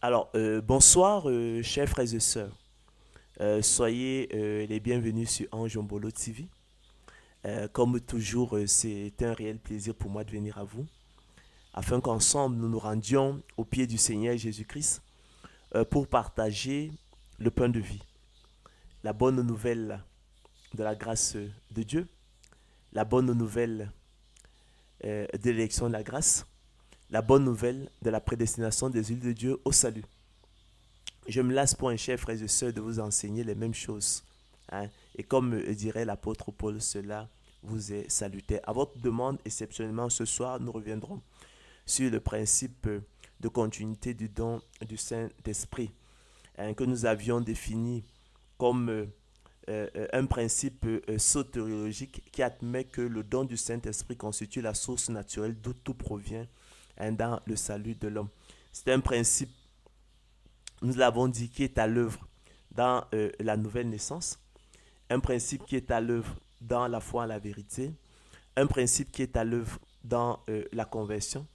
Bonsoir, chers frères et sœurs. Soyez les bienvenus sur Anjombolo TV. Comme toujours, c'est un réel plaisir pour moi de venir à vous, afin qu'ensemble nous nous rendions au pied du Seigneur Jésus-Christ pour partager le pain de vie, la bonne nouvelle de la grâce de Dieu, la bonne nouvelle de l'élection de la grâce, la bonne nouvelle de la prédestination des îles de Dieu au salut. Je me lasse pour un cher frères et sœurs de vous enseigner les mêmes choses, hein. Et comme dirait l'apôtre Paul, cela vous est salutaire. À votre demande, exceptionnellement ce soir, nous reviendrons sur le principe de continuité du don du Saint-Esprit, hein, que nous avions défini comme un principe sotériologique qui admet que le don du Saint-Esprit constitue la source naturelle d'où tout provient, hein, dans le salut de l'homme. C'est un principe, nous l'avons dit, qui est à l'œuvre dans la nouvelle naissance, un principe qui est à l'œuvre dans la foi en la vérité, un principe qui est à l'œuvre dans la conversion,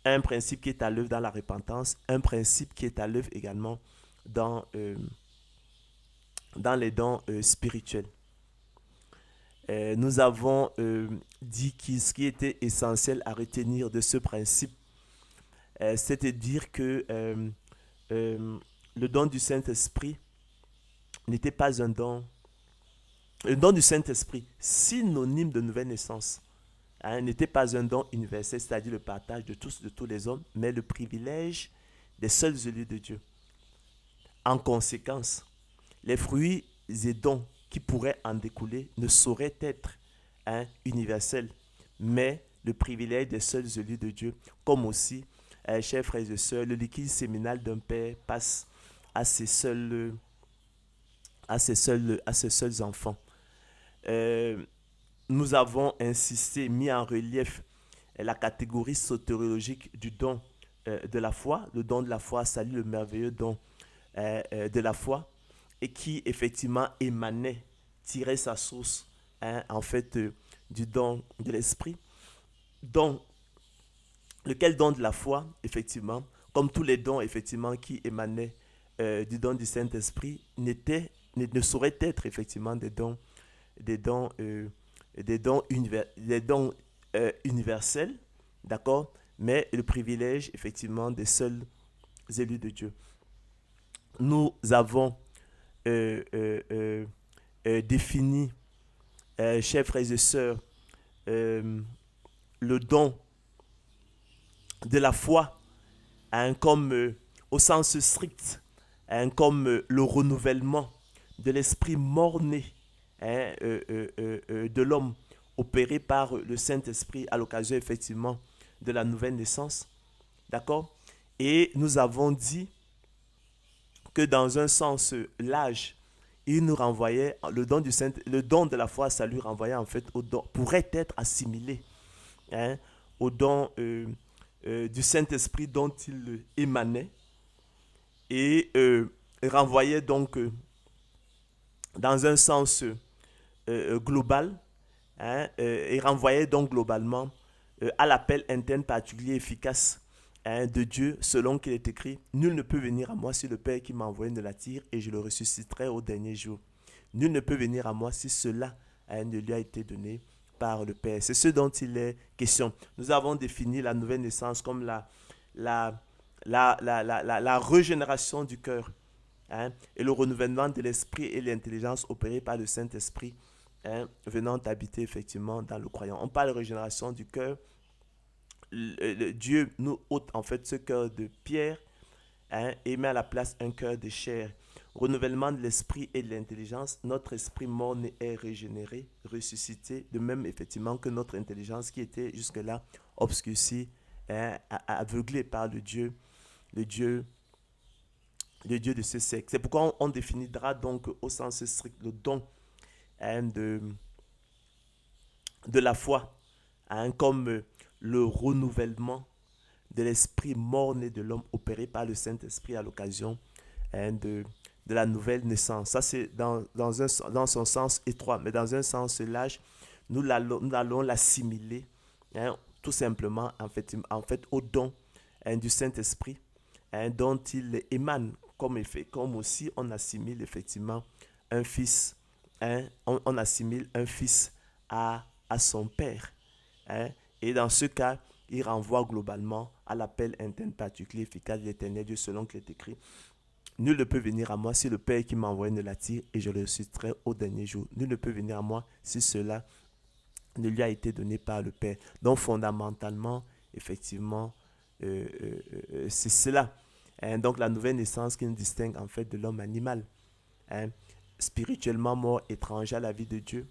un principe qui est à l'œuvre dans la repentance, un principe qui est à l'œuvre également dans, dans les dons spirituels. Nous avons dit que ce qui était essentiel à retenir de ce principe, c'est de dire que le don du Saint-Esprit n'était pas un don. Le don du Saint-Esprit, synonyme de nouvelle naissance, hein, n'était pas un don universel, c'est-à-dire le partage de tous les hommes, mais le privilège des seuls élus de Dieu. En conséquence, les fruits et dons qui pourraient en découler ne sauraient être, hein, universels, mais le privilège des seuls élus de Dieu, comme aussi, chers frères et sœurs, le liquide séminal d'un père passe à ses seuls, à ses seuls enfants. Euh, Nous avons insisté, mis en relief la catégorie sotériologique du don de la foi, le don de la foi, salut le merveilleux don de la foi, et qui effectivement émanait, tirait sa source, hein, en fait, du don de l'esprit. Donc, lequel don de la foi, effectivement, comme tous les dons, effectivement, qui émanaient du don du Saint-Esprit, ne sauraient être, effectivement, des dons, des dons universels, d'accord, mais le privilège, effectivement, des seuls élus de Dieu. Nous avons euh, défini, chers frères et sœurs, euh, le don de la foi, hein, comme au sens strict, hein, comme le renouvellement de l'esprit mort-né, hein, de l'homme opéré par le Saint-Esprit à l'occasion effectivement de la nouvelle naissance. D'accord. Et nous avons dit que dans un sens, l'âge, il nous renvoyait, le don de la foi, ça lui renvoyait en fait au don, pourrait être assimilé, hein, au don du Saint-Esprit dont il émanait, et renvoyait donc dans un sens global, hein, et renvoyait donc globalement à l'appel interne particulier efficace, hein, de Dieu, selon qu'il est écrit: Nul ne peut venir à moi si le Père qui m'a envoyé ne l'attire, et je le ressusciterai au dernier jour. Nul ne peut venir à moi si cela, hein, ne lui a été donné par le Père. C'est ce dont il est question. Nous avons défini la nouvelle naissance comme la, la régénération du cœur, hein, et le renouvellement de l'esprit et l'intelligence opérés par le Saint-Esprit, hein, venant habiter effectivement dans le croyant. On parle de régénération du cœur. Dieu nous ôte en fait ce cœur de pierre, hein, et met à la place un cœur de chair. Renouvellement de l'esprit et de l'intelligence, notre esprit mort est régénéré, ressuscité, de même effectivement que notre intelligence qui était jusque-là obscurcie, hein, aveuglée par le Dieu, le Dieu de ce siècle. C'est pourquoi on définira donc au sens strict le don, hein, de la foi, hein, comme le renouvellement de l'esprit mort-né de l'homme opéré par le Saint-Esprit à l'occasion, hein, de la nouvelle naissance. Ça, c'est dans son sens étroit, mais dans un sens large, nous allons l'assimiler, hein, tout simplement, en fait, au don, hein, du Saint-Esprit, dont il émane, comme aussi on assimile effectivement un fils, on assimile un fils à son père. Hein. Et dans ce cas, il renvoie globalement à l'appel interne particulier efficace de l'Éternel Dieu selon qu'il est écrit. Nul ne peut venir à moi si le Père qui m'a envoyé ne l'attire et je le ressusciterai au dernier jour. Nul ne peut venir à moi si cela ne lui a été donné par le Père. Donc fondamentalement, effectivement, c'est cela. Hein, donc la nouvelle naissance qui nous distingue en fait de l'homme animal. Hein, spirituellement mort, étranger à la vie de Dieu.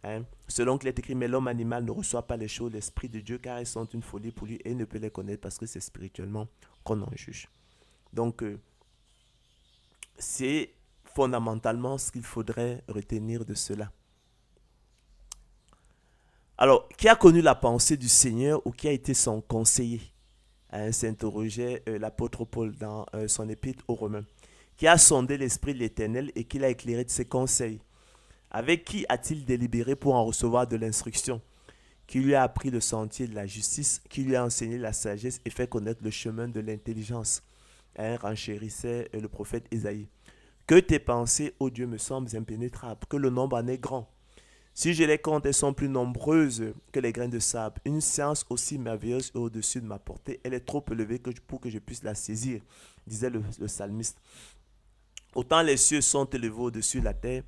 Hein, selon qu'il est écrit, mais l'homme animal ne reçoit pas les choses de l'Esprit de Dieu car elles sont une folie pour lui et il ne peut les connaître parce que c'est spirituellement qu'on en juge. Donc, c'est fondamentalement ce qu'il faudrait retenir de cela. Alors, qui a connu la pensée du Seigneur ou qui a été son conseiller? S'interrogeait l'apôtre Paul dans son épître aux Romains. Qui a sondé l'Esprit de l'Éternel et qui l'a éclairé de ses conseils? Avec qui a-t-il délibéré pour en recevoir de l'instruction? Qui lui a appris le sentier de la justice? Qui lui a enseigné la sagesse et fait connaître le chemin de l'intelligence? Renchérissait le prophète Ésaïe. Que tes pensées, ô Dieu, me semblent impénétrables, que le nombre en est grand. Si je les compte, elles sont plus nombreuses que les grains de sable. Une science aussi merveilleuse et au-dessus de ma portée, elle est trop élevée pour que je puisse la saisir, disait le psalmiste. Autant les cieux sont élevés au-dessus de la terre,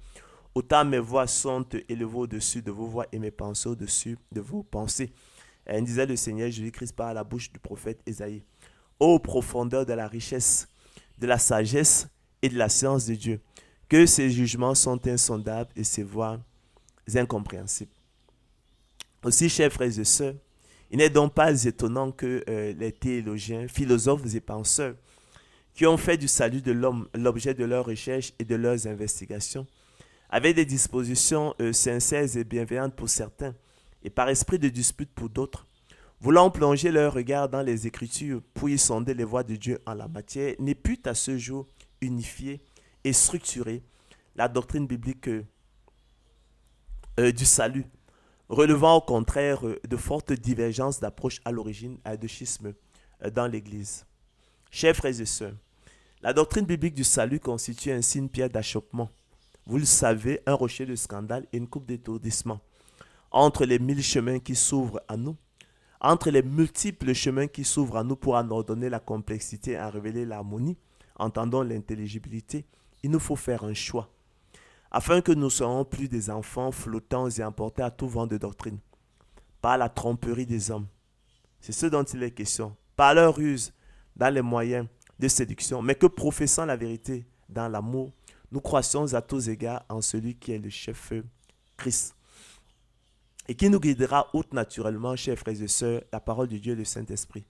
autant mes voix sont élevées au-dessus de vos voix et mes pensées au-dessus de vos pensées. Disait le Seigneur Jésus-Christ par la bouche du prophète Ésaïe. Ô profondeur de la richesse, de la sagesse et de la science de Dieu, que ses jugements sont insondables et ses voies incompréhensibles. Aussi, chers frères et sœurs, il n'est donc pas étonnant que les théologiens, philosophes et penseurs qui ont fait du salut de l'homme l'objet de leurs recherches et de leurs investigations, avec des dispositions sincères et bienveillantes pour certains, et par esprit de dispute pour d'autres, voulant plonger leur regard dans les Écritures pour y sonder les voies de Dieu en la matière, n'aient pu à ce jour unifier et structurer la doctrine biblique du salut, relevant au contraire de fortes divergences d'approche à l'origine de schismes dans l'Église. Chers frères et sœurs, la doctrine biblique du salut constitue ainsi une pierre d'achoppement. Vous le savez, un rocher de scandale et une coupe d'étourdissement. Entre les 1000 chemins qui s'ouvrent à nous, entre les multiples chemins qui s'ouvrent à nous pour en ordonner la complexité et en révéler l'harmonie, entendons l'intelligibilité, il nous faut faire un choix, afin que nous ne soyons plus des enfants flottants et emportés à tout vent de doctrine, par la tromperie des hommes. C'est ce dont il est question, par leur ruse dans les moyens de séduction, mais que professant la vérité dans l'amour, nous croissons à tous égards en celui qui est le chef Christ et qui nous guidera outre naturellement, chers frères et sœurs, la parole de Dieu et le Saint-Esprit.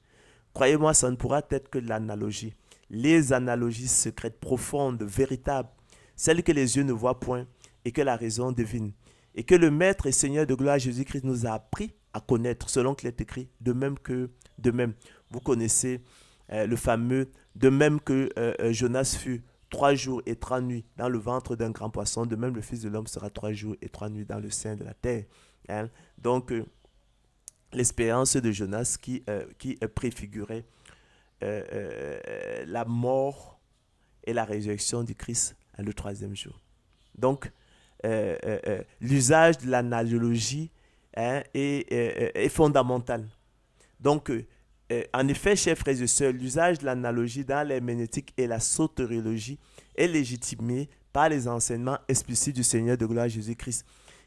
Croyez-moi, ça ne pourra être que de l'analogie. Les analogies secrètes, profondes, véritables, celles que les yeux ne voient point et que la raison devine, et que le Maître et Seigneur de gloire Jésus-Christ nous a appris à connaître, selon qu'il est écrit, de même. Vous connaissez le fameux, de même que Jonas fut 3 jours et 3 nuits dans le ventre d'un grand poisson, de même le Fils de l'homme sera 3 jours et 3 nuits dans le sein de la terre. Hein? Donc, l'expérience de Jonas qui préfigurait la mort et la résurrection du Christ le 3e jour. Donc, l'usage de l'analogie est fondamental. Donc, en effet, chers frères et sœurs, l'usage de l'analogie dans l'herméneutique et la sotériologie est légitimé par les enseignements explicites du Seigneur de gloire Jésus-Christ,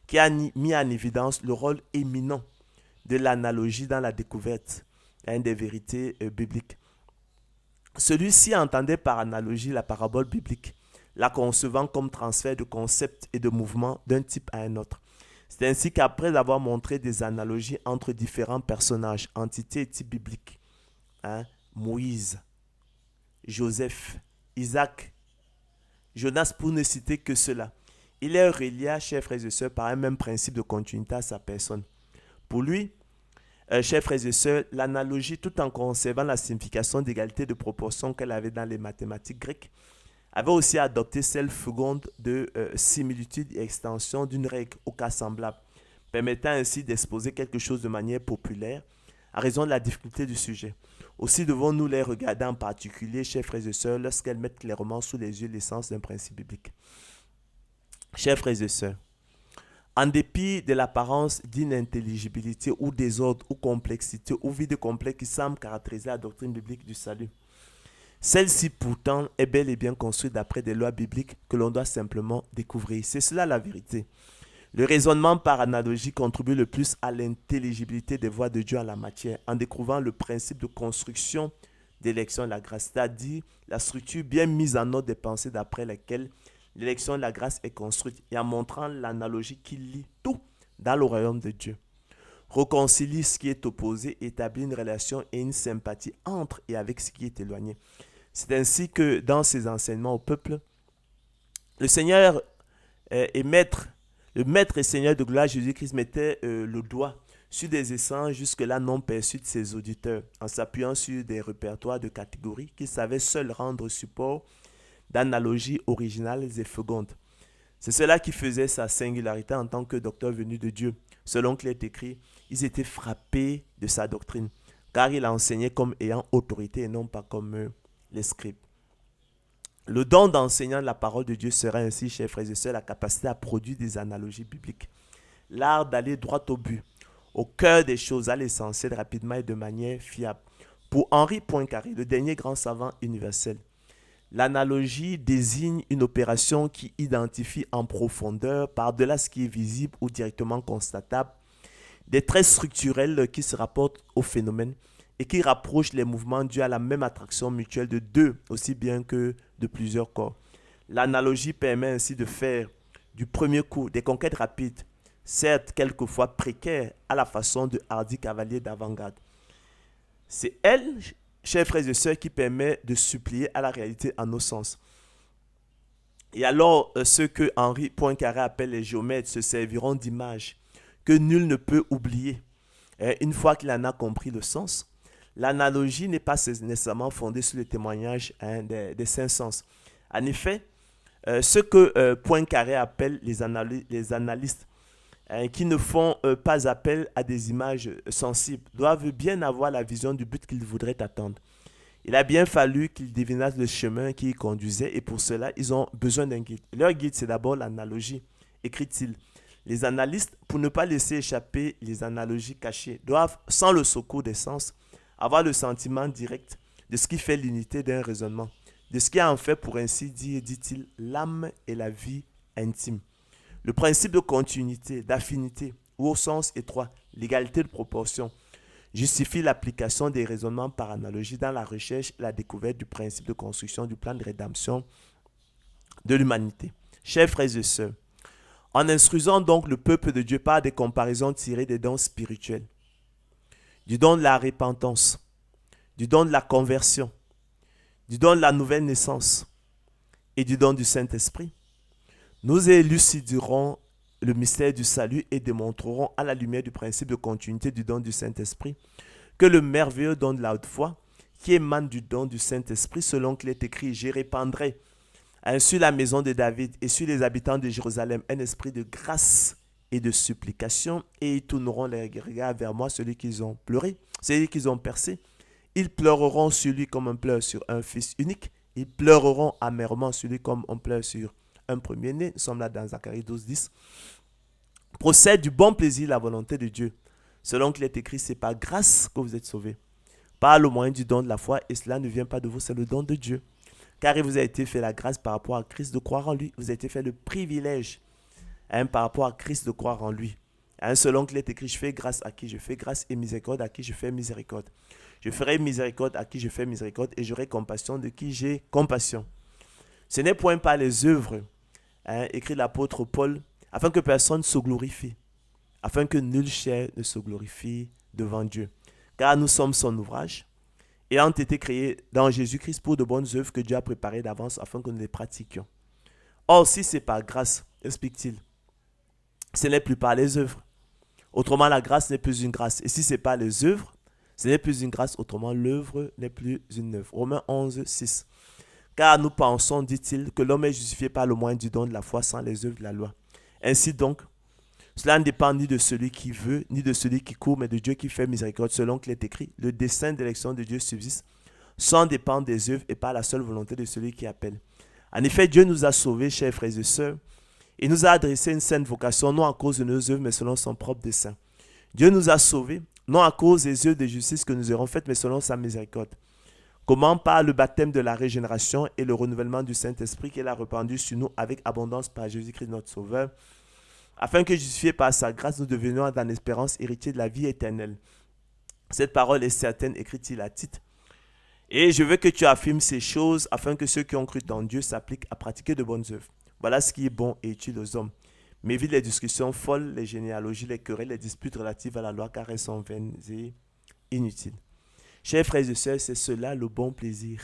qui a mis en évidence le rôle éminent de l'analogie dans la découverte des vérités bibliques. Celui-ci entendait par analogie la parabole biblique, la concevant comme transfert de concepts et de mouvements d'un type à un autre. C'est ainsi qu'après avoir montré des analogies entre différents personnages, entités et types bibliques, Moïse, Joseph, Isaac, Jonas, pour ne citer que cela, il est relié, chers frères et sœurs, par un même principe de continuité à sa personne. Pour lui, chers frères et sœurs, l'analogie, tout en conservant la signification d'égalité de proportion qu'elle avait dans les mathématiques grecques, avait aussi adopté celle féconde de similitude et extension d'une règle au cas semblable, permettant ainsi d'exposer quelque chose de manière populaire, à raison de la difficulté du sujet. Aussi devons-nous les regarder en particulier, chers frères et sœurs, lorsqu'elles mettent clairement sous les yeux l'essence d'un principe biblique. Chers frères et sœurs, en dépit de l'apparence d'inintelligibilité ou désordre ou complexité ou vide complexe qui semble caractériser la doctrine biblique du salut, celle-ci pourtant est bel et bien construite d'après des lois bibliques que l'on doit simplement découvrir. C'est cela la vérité. Le raisonnement par analogie contribue le plus à l'intelligibilité des voies de Dieu en la matière, en découvrant le principe de construction d'élection de la grâce, c'est-à-dire la structure bien mise en ordre des pensées d'après laquelle l'élection de la grâce est construite, et en montrant l'analogie qui lie tout dans le royaume de Dieu. Réconcilie ce qui est opposé, établit une relation et une sympathie entre et avec ce qui est éloigné. C'est ainsi que dans ses enseignements au peuple, le Seigneur et Maître, le Maître et Seigneur de gloire Jésus-Christ mettait le doigt sur des essences jusque-là non perçues de ses auditeurs, en s'appuyant sur des répertoires de catégories qu'il savait seul rendre support d'analogies originales et fécondes. C'est cela qui faisait sa singularité en tant que docteur venu de Dieu. Selon qu'il est écrit, ils étaient frappés de sa doctrine, car il enseignait comme ayant autorité et non pas comme les scribes. Le don d'enseignant la parole de Dieu sera ainsi, chers frères et sœurs, la capacité à produire des analogies bibliques. L'art d'aller droit au but, au cœur des choses, à l'essentiel, rapidement et de manière fiable. Pour Henri Poincaré, le dernier grand savant universel, l'analogie désigne une opération qui identifie en profondeur, par-delà ce qui est visible ou directement constatable, des traits structurels qui se rapportent au phénomène et qui rapprochent les mouvements dus à la même attraction mutuelle de deux, aussi bien que de plusieurs corps. L'analogie permet ainsi de faire du premier coup des conquêtes rapides, certes quelquefois précaires, à la façon de hardis cavaliers d'avant-garde. C'est elle, chers frères et sœurs, qui permet de supplier à la réalité en nos sens. Et alors, ceux que Henri Poincaré appelle les géomètres se serviront d'images que nul ne peut oublier. Et une fois qu'il en a compris le sens, l'analogie n'est pas nécessairement fondée sur le témoignage des cinq sens. En effet, ce que Poincaré appelle les analystes qui ne font pas appel à des images sensibles doivent bien avoir la vision du but qu'ils voudraient atteindre. Il a bien fallu qu'ils devinassent le chemin qui y conduisait et pour cela, ils ont besoin d'un guide. Leur guide, c'est d'abord l'analogie, écrit-il. Les analystes, pour ne pas laisser échapper les analogies cachées, doivent, sans le secours des sens, avoir le sentiment direct de ce qui fait l'unité d'un raisonnement, de ce qui en fait, pour ainsi dire, dit-il, l'âme et la vie intime. Le principe de continuité, d'affinité, ou au sens étroit, l'égalité de proportion, justifie l'application des raisonnements par analogie dans la recherche et la découverte du principe de construction du plan de rédemption de l'humanité. Chers frères et sœurs, en instruisant donc le peuple de Dieu par des comparaisons tirées des dons spirituels, du don de la repentance, du don de la conversion, du don de la nouvelle naissance et du don du Saint-Esprit, nous éluciderons le mystère du salut et démontrerons à la lumière du principe de continuité du don du Saint-Esprit que le merveilleux don de la haute foi, qui émane du don du Saint-Esprit, selon qu'il est écrit, je répandrai sur la maison de David et sur les habitants de Jérusalem un esprit de grâce et de supplication, et ils tourneront les regards vers moi, celui qu'ils ont pleuré, celui qu'ils ont percé. Ils pleureront sur lui comme on pleure sur un fils unique. Ils pleureront amèrement sur lui comme on pleure sur un premier-né. Nous sommes là dans Zacharie 12, 10. Procède du bon plaisir la volonté de Dieu. Selon qu'il est écrit, c'est par grâce que vous êtes sauvés, par le moyen du don de la foi, et cela ne vient pas de vous, c'est le don de Dieu. Car il vous a été fait la grâce par rapport à Christ de croire en lui. Vous a été fait le privilège par rapport à Christ de croire en lui. Selon qu'il est écrit, je fais grâce à qui je fais grâce et miséricorde à qui je fais miséricorde. Je ferai miséricorde à qui je fais miséricorde et j'aurai compassion de qui j'ai compassion. Ce n'est point par les œuvres, écrit l'apôtre Paul, afin que personne se glorifie, afin que nulle chair ne se glorifie devant Dieu. Car nous sommes son ouvrage, ayant été créés dans Jésus-Christ pour de bonnes œuvres que Dieu a préparées d'avance afin que nous les pratiquions. Or, si c'est par grâce, explique-t-il, ce n'est plus par les œuvres. Autrement, la grâce n'est plus une grâce. Et si ce n'est pas les œuvres, ce n'est plus une grâce. Autrement, l'œuvre n'est plus une œuvre. Romains 11, 6. Car nous pensons, dit-il, que l'homme est justifié par le moyen du don de la foi sans les œuvres de la loi. Ainsi donc, Cela ne dépend ni de celui qui veut, ni de celui qui court, mais de Dieu qui fait miséricorde, selon qu'il est écrit. Le dessein d'élection de Dieu subsiste, sans dépendre des œuvres et par la seule volonté de celui qui appelle. En effet, Dieu nous a sauvés, chers frères et sœurs. Il nous a adressé une sainte vocation, non à cause de nos œuvres, mais selon son propre dessein. Dieu nous a sauvés, non à cause des œuvres de justice que nous aurons faites, mais selon sa miséricorde. Comment? Par le baptême de la régénération et le renouvellement du Saint-Esprit qu'il a répandu sur nous avec abondance par Jésus-Christ notre Sauveur, afin que, justifiés par sa grâce, nous devenions dans l'espérance héritiers de la vie éternelle. Cette parole est certaine, écrit-il à Tite. Et je veux que tu affirmes ces choses afin que ceux qui ont cru en Dieu s'appliquent à pratiquer de bonnes œuvres. Voilà ce qui est bon et utile aux hommes. Mais évite les discussions folles, les généalogies, les querelles, les disputes relatives à la loi, car elles sont vaines et inutiles. Chers frères et sœurs, c'est cela le bon plaisir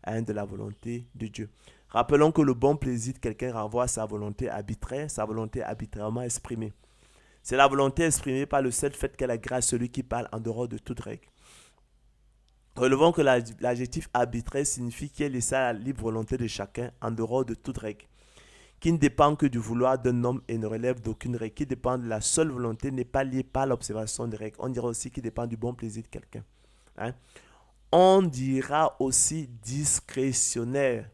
de la volonté de Dieu. Rappelons que le bon plaisir de quelqu'un renvoie à sa volonté arbitraire, sa volonté arbitrairement exprimée. C'est la volonté exprimée par le seul fait qu'elle agrée à celui qui parle en dehors de toute règle. Relevons que l'adjectif arbitraire signifie qu'il est laissé à la libre volonté de chacun en dehors de toute règle, qui ne dépend que du vouloir d'un homme et ne relève d'aucune règle, qui dépend de la seule volonté, n'est pas lié par l'observation des règles. On dira aussi qu'il dépend du bon plaisir de quelqu'un. On dira aussi discrétionnaire,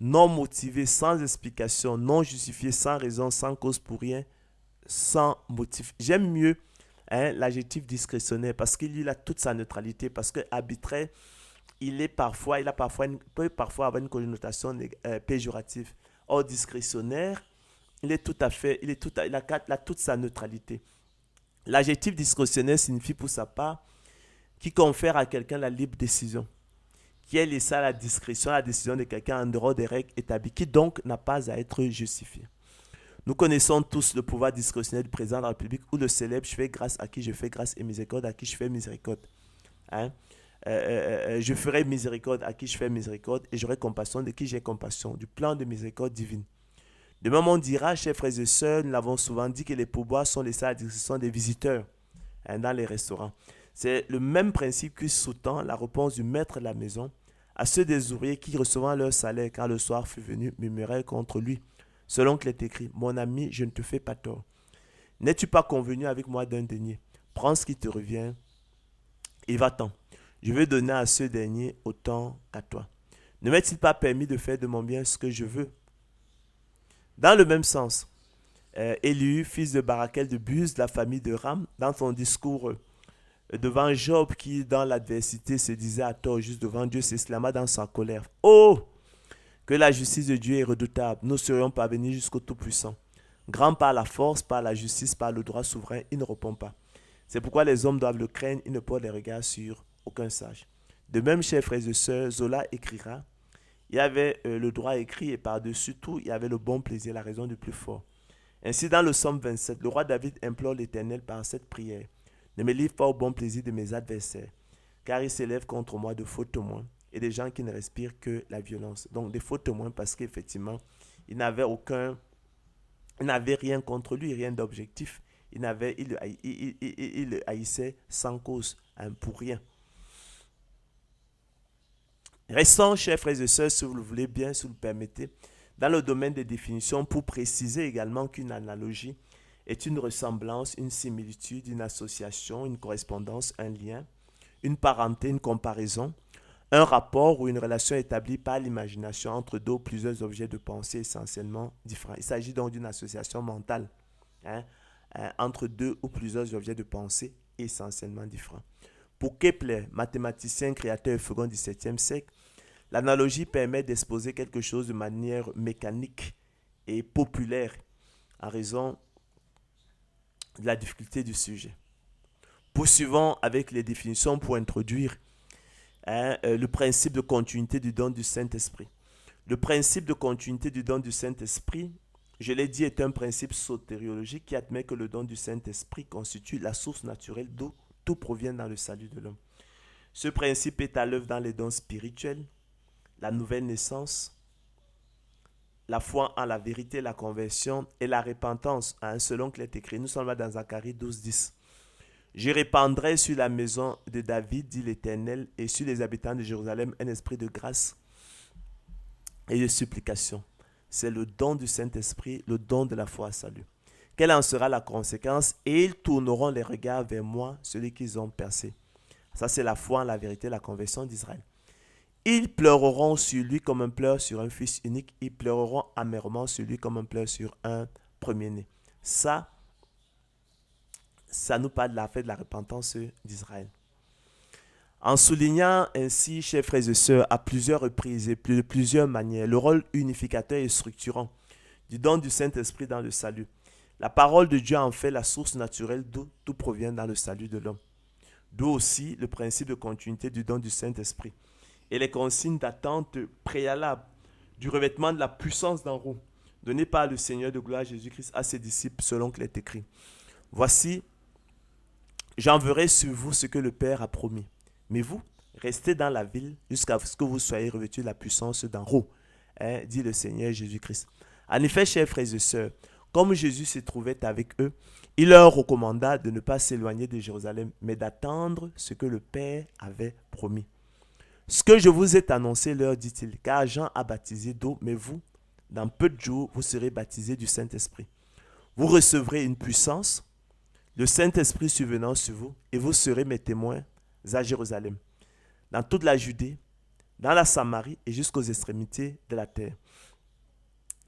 non motivé, sans explication, non justifié, sans raison, sans cause pour rien, sans motif. J'aime mieux l'adjectif discrétionnaire parce qu'il a toute sa neutralité, parce que arbitraire, peut parfois avoir une connotation péjorative. Or, discrétionnaire, il a toute sa neutralité. L'adjectif discrétionnaire signifie pour sa part qui confère à quelqu'un la libre décision, qui est laissé à la discrétion, à la décision de quelqu'un en dehors des règles établies, qui donc n'a pas à être justifié. Nous connaissons tous le pouvoir discrétionnaire du président de la République ou le célèbre « je fais grâce à qui je fais grâce et miséricorde à qui je fais miséricorde ». Je ferai miséricorde à qui je fais miséricorde et j'aurai compassion de qui j'ai compassion, du plan de miséricorde divine. De même, on dira, chers frères et sœurs, nous l'avons souvent dit, que les pourboires sont laissés à la discrétion des visiteurs dans les restaurants. C'est le même principe qui sous-tend la réponse du maître de la maison à ceux des ouvriers qui, recevant leur salaire quand le soir fut venu, murmuraient contre lui, selon qu'il est écrit, « Mon ami, je ne te fais pas tort. N'es-tu pas convenu avec moi d'un denier? Prends ce qui te revient et va-t'en. Je vais donner à ceux derniers autant qu'à toi. Ne m'est-il pas permis de faire de mon bien ce que je veux? » Dans le même sens, Élihu, fils de Barakel de Buz, de la famille de Ram, dans son discours devant Job, qui dans l'adversité se disait à tort juste devant Dieu, s'exclama dans sa colère, « Oh, que la justice de Dieu est redoutable, nous serions parvenus jusqu'au Tout-Puissant. Grand par la force, par la justice, par le droit souverain, il ne répond pas. C'est pourquoi les hommes doivent le craindre, ils ne portent les regards sur aucun sage. » De même, chers frères et sœurs, Zola écrira, il y avait le droit écrit et par-dessus tout, il y avait le bon plaisir, la raison du plus fort. Ainsi, dans le Psaume 27, le roi David implore l'Éternel par cette prière. Ne me livre pas au bon plaisir de mes adversaires, car ils s'élèvent contre moi de faux témoins et des gens qui ne respirent que la violence. Donc des faux témoins parce qu'effectivement, ils n'avaient rien contre lui, rien d'objectif. Il le haïssait sans cause, pour rien. Restons, chers frères et sœurs, si vous le voulez bien, si vous le permettez, dans le domaine des définitions pour préciser également qu'une analogie est une ressemblance, une similitude, une association, une correspondance, un lien, une parenté, une comparaison, un rapport ou une relation établie par l'imagination entre deux ou plusieurs objets de pensée essentiellement différents. Il s'agit donc d'une association mentale entre deux ou plusieurs objets de pensée essentiellement différents. Pour Kepler, mathématicien, créateur et second XVIIe siècle, l'analogie permet d'exposer quelque chose de manière mécanique et populaire en raison de la difficulté du sujet. Poursuivons avec les définitions pour introduire le principe de continuité du don du Saint-Esprit. Le principe de continuité du don du Saint-Esprit, je l'ai dit, est un principe sotériologique qui admet que le don du Saint-Esprit constitue la source naturelle d'où tout provient dans le salut de l'homme. Ce principe est à l'œuvre dans les dons spirituels, la nouvelle naissance, la foi en la vérité, la conversion et la repentance, selon qu'il est écrit. Nous sommes là dans Zacharie 12, 10. Je répandrai sur la maison de David, dit l'Éternel, et sur les habitants de Jérusalem un esprit de grâce et de supplication. C'est le don du Saint-Esprit, le don de la foi à salut. quelle en sera la conséquence? Et ils tourneront les regards vers moi, celui qu'ils ont percé. Ça, c'est la foi en la vérité, la conversion d'Israël. Ils pleureront sur lui comme un pleur sur un fils unique. Ils pleureront amèrement sur lui comme un pleur sur un premier-né. Ça nous parle de la fête de la repentance d'Israël. En soulignant ainsi, chers frères et sœurs, à plusieurs reprises et de plusieurs manières, le rôle unificateur et structurant du don du Saint-Esprit dans le salut. La parole de Dieu en fait la source naturelle d'où tout provient dans le salut de l'homme. D'où aussi le principe de continuité du don du Saint-Esprit et les consignes d'attente préalables du revêtement de la puissance d'en haut, donné par le Seigneur de gloire Jésus-Christ à ses disciples selon qu'il est écrit. Voici, j'enverrai sur vous ce que le Père a promis. Mais vous, restez dans la ville jusqu'à ce que vous soyez revêtus de la puissance d'en haut, dit le Seigneur Jésus-Christ. En effet, chers frères et sœurs, comme Jésus se trouvait avec eux, il leur recommanda de ne pas s'éloigner de Jérusalem, mais d'attendre ce que le Père avait promis. Ce que je vous ai annoncé, leur dit-il, car Jean a baptisé d'eau, mais vous, dans peu de jours, vous serez baptisés du Saint-Esprit. Vous recevrez une puissance, le Saint-Esprit survenant sur vous, et vous serez mes témoins à Jérusalem, dans toute la Judée, dans la Samarie et jusqu'aux extrémités de la terre.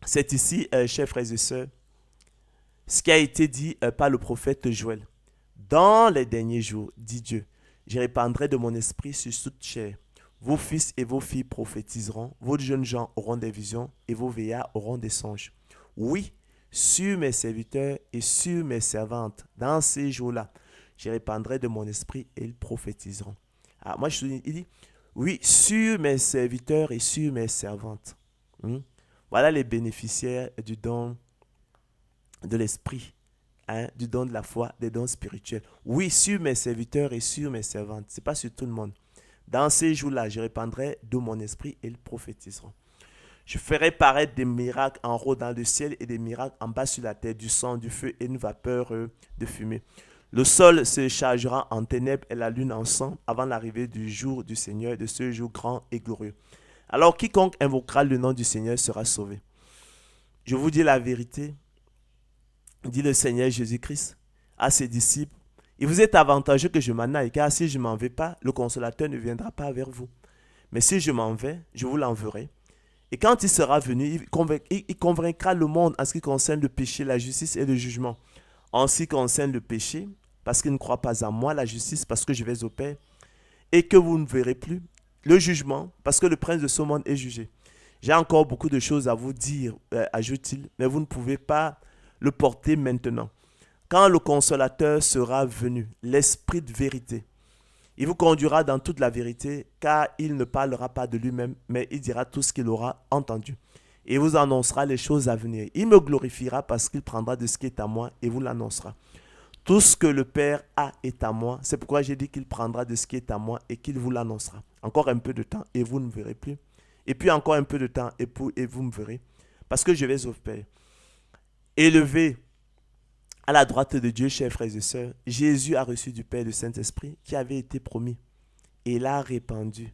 C'est ici, chers frères et sœurs, ce qui a été dit par le prophète Joël. Dans les derniers jours, dit Dieu, je répandrai de mon esprit sur toute chair. Vos fils et vos filles prophétiseront, vos jeunes gens auront des visions et vos vieillards auront des songes. Oui, sur mes serviteurs et sur mes servantes, dans ces jours-là, je répandrai de mon esprit et ils prophétiseront. Alors, moi, je souligne, il dit, oui, sur mes serviteurs et sur mes servantes. Voilà les bénéficiaires du don de l'esprit, du don de la foi, des dons spirituels. Oui, sur mes serviteurs et sur mes servantes. Ce n'est pas sur tout le monde. Dans ces jours-là, je répandrai de mon esprit et ils prophétiseront. Je ferai paraître des miracles en haut dans le ciel et des miracles en bas sur la terre, du sang, du feu et une vapeur de fumée. Le sol se chargera en ténèbres et la lune en sang avant l'arrivée du jour du Seigneur, de ce jour grand et glorieux. Alors quiconque invoquera le nom du Seigneur sera sauvé. Je vous dis la vérité, dit le Seigneur Jésus-Christ à ses disciples. Il vous est avantageux que je m'en aille, car si je ne m'en vais pas, le consolateur ne viendra pas vers vous. Mais si je m'en vais, je vous l'enverrai. Et quand il sera venu, il convaincra le monde en ce qui concerne le péché, la justice et le jugement. En ce qui concerne le péché, parce qu'il ne croit pas à moi, la justice, parce que je vais au Père, et que vous ne verrez plus, le jugement, parce que le prince de ce monde est jugé. J'ai encore beaucoup de choses à vous dire, ajoute-t-il, mais vous ne pouvez pas le porter maintenant. Quand le consolateur sera venu, l'esprit de vérité, il vous conduira dans toute la vérité, car il ne parlera pas de lui-même, mais il dira tout ce qu'il aura entendu. Et vous annoncera les choses à venir. Il me glorifiera parce qu'il prendra de ce qui est à moi et vous l'annoncera. Tout ce que le Père a est à moi. C'est pourquoi j'ai dit qu'il prendra de ce qui est à moi et qu'il vous l'annoncera. Encore un peu de temps et vous ne verrez plus. Et puis encore un peu de temps et vous me verrez. Parce que je vais au Père. Élevé à la droite de Dieu, chers frères et sœurs, Jésus a reçu du Père le Saint-Esprit qui avait été promis. Et l'a répandu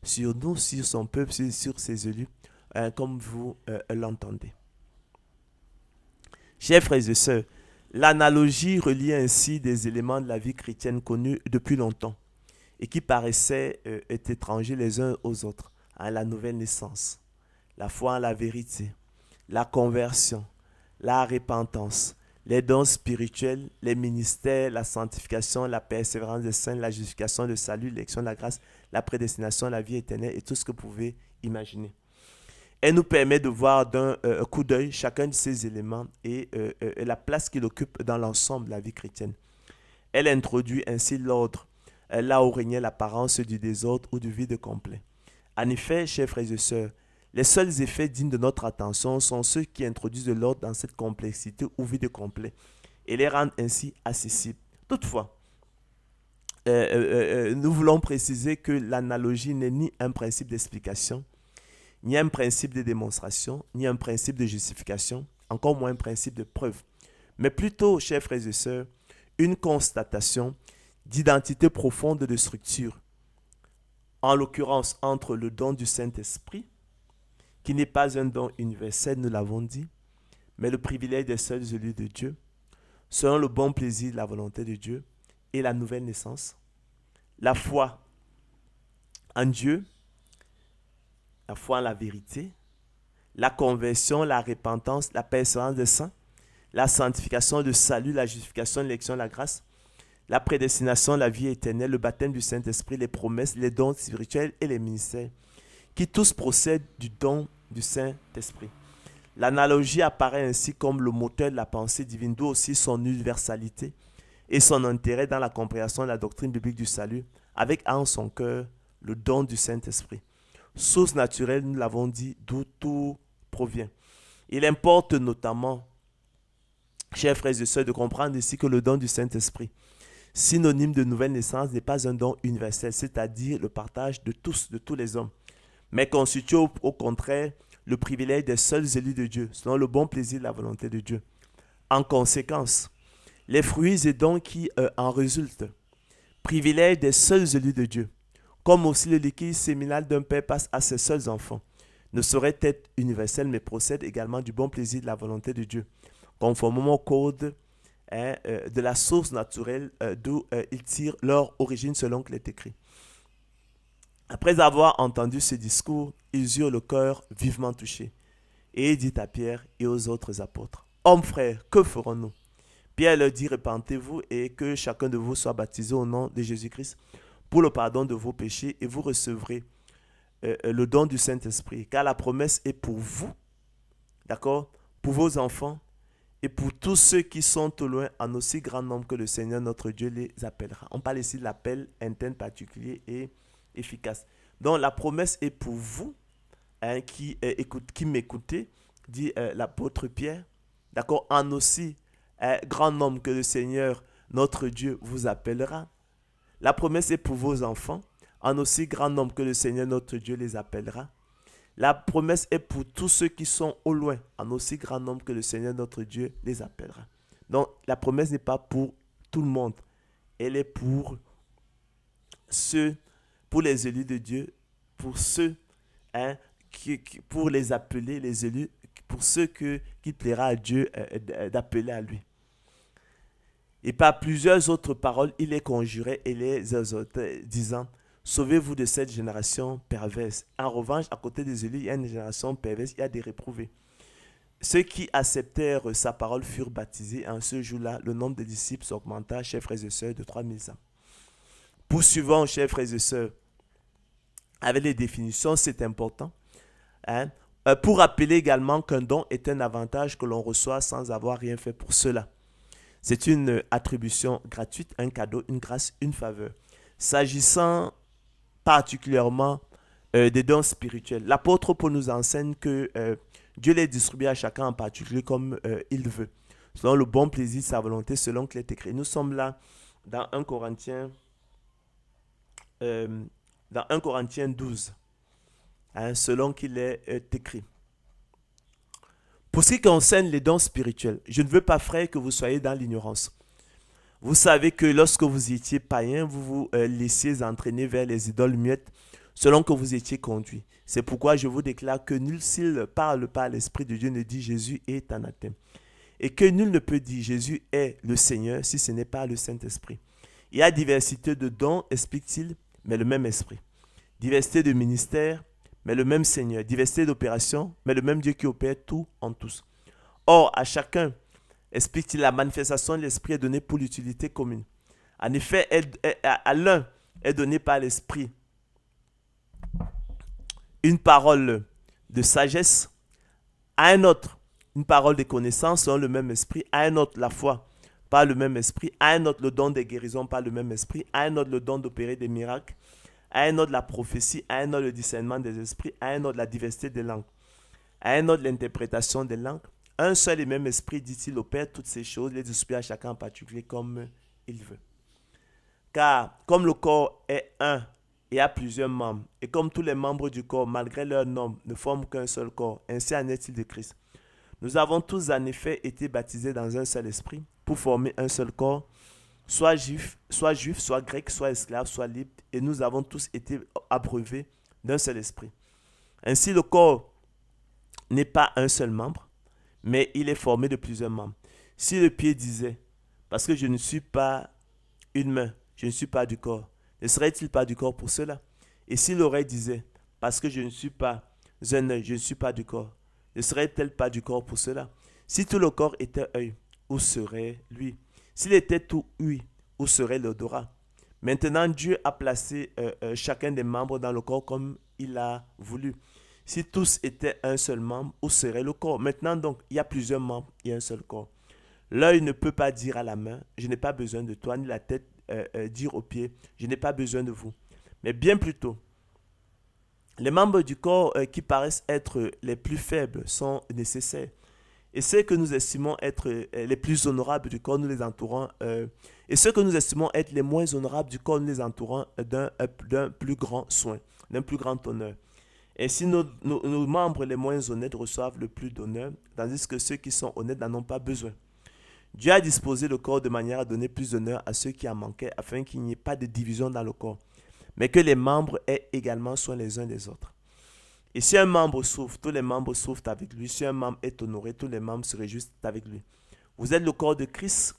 sur nous, sur son peuple, sur ses élus, comme vous l'entendez. Chers frères et sœurs, l'analogie relie ainsi des éléments de la vie chrétienne connus depuis longtemps et qui paraissaient être étrangers les uns aux autres. La nouvelle naissance, la foi en la vérité, la conversion, la repentance, les dons spirituels, les ministères, la sanctification, la persévérance des saints, la justification, le salut, l'élection de la grâce, la prédestination, la vie éternelle et tout ce que vous pouvez imaginer. Elle nous permet de voir d'un coup d'œil chacun de ces éléments et la place qu'il occupe dans l'ensemble de la vie chrétienne. Elle introduit ainsi l'ordre, là où régnait l'apparence du désordre ou du vide complet. En effet, chers frères et sœurs, les seuls effets dignes de notre attention sont ceux qui introduisent de l'ordre dans cette complexité ou vide complet et les rendent ainsi accessibles. Toutefois, nous voulons préciser que l'analogie n'est ni un principe d'explication, ni un principe de démonstration, ni un principe de justification, encore moins un principe de preuve, mais plutôt, chers frères et sœurs, une constatation d'identité profonde de structure, en l'occurrence entre le don du Saint-Esprit, qui n'est pas un don universel, nous l'avons dit, mais le privilège des seuls élus de Dieu, selon le bon plaisir de la volonté de Dieu et la nouvelle naissance, la foi en Dieu, la foi en la vérité, la conversion, la repentance, la persévérance des saints, la sanctification, le salut, la justification, l'élection, la grâce, la prédestination, la vie éternelle, le baptême du Saint-Esprit, les promesses, les dons spirituels et les ministères, qui tous procèdent du don du Saint-Esprit. L'analogie apparaît ainsi comme le moteur de la pensée divine, d'où aussi son universalité et son intérêt dans la compréhension de la doctrine biblique du salut, avec en son cœur le don du Saint-Esprit. Source naturelle, nous l'avons dit, d'où tout provient. Il importe notamment, chers frères et sœurs, de comprendre ici que le don du Saint-Esprit, synonyme de nouvelle naissance, n'est pas un don universel, c'est-à-dire le partage de tous, de tous les hommes, mais constitue au contraire le privilège des seuls élus de Dieu, selon le bon plaisir de la volonté de Dieu. En conséquence, les fruits et dons qui en résultent, privilège des seuls élus de Dieu, comme aussi le liquide séminal d'un père passe à ses seuls enfants, ne saurait être universel, mais procède également du bon plaisir de la volonté de Dieu, conformément au code de la source naturelle d'où ils tirent leur origine selon qu'il est écrit. Après avoir entendu ce discours, ils eurent le cœur vivement touché. Et il dit à Pierre et aux autres apôtres, « Hommes frères, que ferons-nous » Pierre leur dit, « Repentez-vous et que chacun de vous soit baptisé au nom de Jésus-Christ pour le pardon de vos péchés et vous recevrez le don du Saint-Esprit. Car la promesse est pour vous, d'accord, pour vos enfants et pour tous ceux qui sont au loin en aussi grand nombre que le Seigneur notre Dieu les appellera. » On parle ici de l'appel interne particulier et efficace. Donc la promesse est pour vous qui m'écoutez, dit l'apôtre Pierre, d'accord, en aussi grand nombre que le Seigneur notre Dieu vous appellera. La promesse est pour vos enfants, en aussi grand nombre que le Seigneur notre Dieu les appellera. La promesse est pour tous ceux qui sont au loin, en aussi grand nombre que le Seigneur notre Dieu les appellera. Donc la promesse n'est pas pour tout le monde, elle est pour ceux, pour les élus de Dieu, pour ceux, pour les appeler, les élus, pour ceux qu'il plaira à Dieu d'appeler à lui. Et par plusieurs autres paroles, il les conjurait et les exhortait, disant, « Sauvez-vous de cette génération perverse. » En revanche, à côté des élus, il y a une génération perverse, il y a des réprouvés. Ceux qui acceptèrent sa parole furent baptisés. En ce jour-là, le nombre de disciples augmenta, chers frères et sœurs, de 3100. Poursuivons, chers frères et sœurs, avec les définitions, c'est important. Pour rappeler également qu'un don est un avantage que l'on reçoit sans avoir rien fait pour cela. C'est une attribution gratuite, un cadeau, une grâce, une faveur. S'agissant particulièrement des dons spirituels, l'apôtre Paul nous enseigne que Dieu les distribue à chacun en particulier comme il veut, selon le bon plaisir de sa volonté, selon qu'il est écrit. Nous sommes là dans 1 Corinthiens 12, selon qu'il est écrit. Pour ce qui concerne les dons spirituels, je ne veux pas, frère, que vous soyez dans l'ignorance. Vous savez que lorsque vous étiez païen, vous vous laissiez entraîner vers les idoles muettes selon que vous étiez conduit. C'est pourquoi je vous déclare que nul, s'il parle par l'Esprit de Dieu, ne dit Jésus est anathème. Et que nul ne peut dire Jésus est le Seigneur si ce n'est pas le Saint-Esprit. Il y a diversité de dons, explique-t-il, mais le même Esprit. Diversité de ministères, mais le même Seigneur. Diversité d'opérations, mais le même Dieu qui opère tout en tous. Or, à chacun, explique-t-il, la manifestation de l'Esprit est donnée pour l'utilité commune. En effet, à l'un est donnée par l'Esprit une parole de sagesse, à un autre une parole de connaissance selon le même Esprit, à un autre la foi par le même Esprit, à un autre le don des guérisons par le même Esprit, à un autre le don d'opérer des miracles, à un autre la prophétie, à un autre le discernement des esprits, à un autre la diversité des langues, à un autre l'interprétation des langues. Un seul et même Esprit, dit-il, opère toutes ces choses, les distribue à chacun en particulier comme il veut. Car comme le corps est un et a plusieurs membres, et comme tous les membres du corps, malgré leur nombre, ne forment qu'un seul corps, ainsi en est-il de Christ. Nous avons tous en effet été baptisés dans un seul esprit pour former un seul corps, soit juif, soit grec, soit esclave, soit libre, et nous avons tous été abreuvés d'un seul esprit. Ainsi, le corps n'est pas un seul membre, mais il est formé de plusieurs membres. Si le pied disait, parce que je ne suis pas une main, je ne suis pas du corps, ne serait-il pas du corps pour cela? Et si l'oreille disait, parce que je ne suis pas un œil, je ne suis pas du corps, ne serait-elle pas du corps pour cela? Si tout le corps était œil, où serait lui? S'il était tout ouïe, où serait l'odorat? Maintenant, Dieu a placé chacun des membres dans le corps comme il a voulu. Si tous étaient un seul membre, où serait le corps? Maintenant, donc, il y a plusieurs membres, il y a un seul corps. L'œil ne peut pas dire à la main, je n'ai pas besoin de toi, ni la tête dire aux pieds, je n'ai pas besoin de vous. Mais bien plutôt, les membres du corps qui paraissent être les plus faibles sont nécessaires. Et ceux que nous estimons être les plus honorables du corps, nous les entourons. Et ceux que nous estimons être les moins honorables du corps, nous les entourons d'un plus grand soin, d'un plus grand honneur. Et si nos membres les moins honnêtes reçoivent le plus d'honneur, tandis que ceux qui sont honnêtes n'en ont pas besoin. Dieu a disposé le corps de manière à donner plus d'honneur à ceux qui en manquaient, afin qu'il n'y ait pas de division dans le corps, mais que les membres aient également soin les uns des autres. Et si un membre souffre, tous les membres souffrent avec lui. Si un membre est honoré, tous les membres se réjouissent avec lui. Vous êtes le corps de Christ,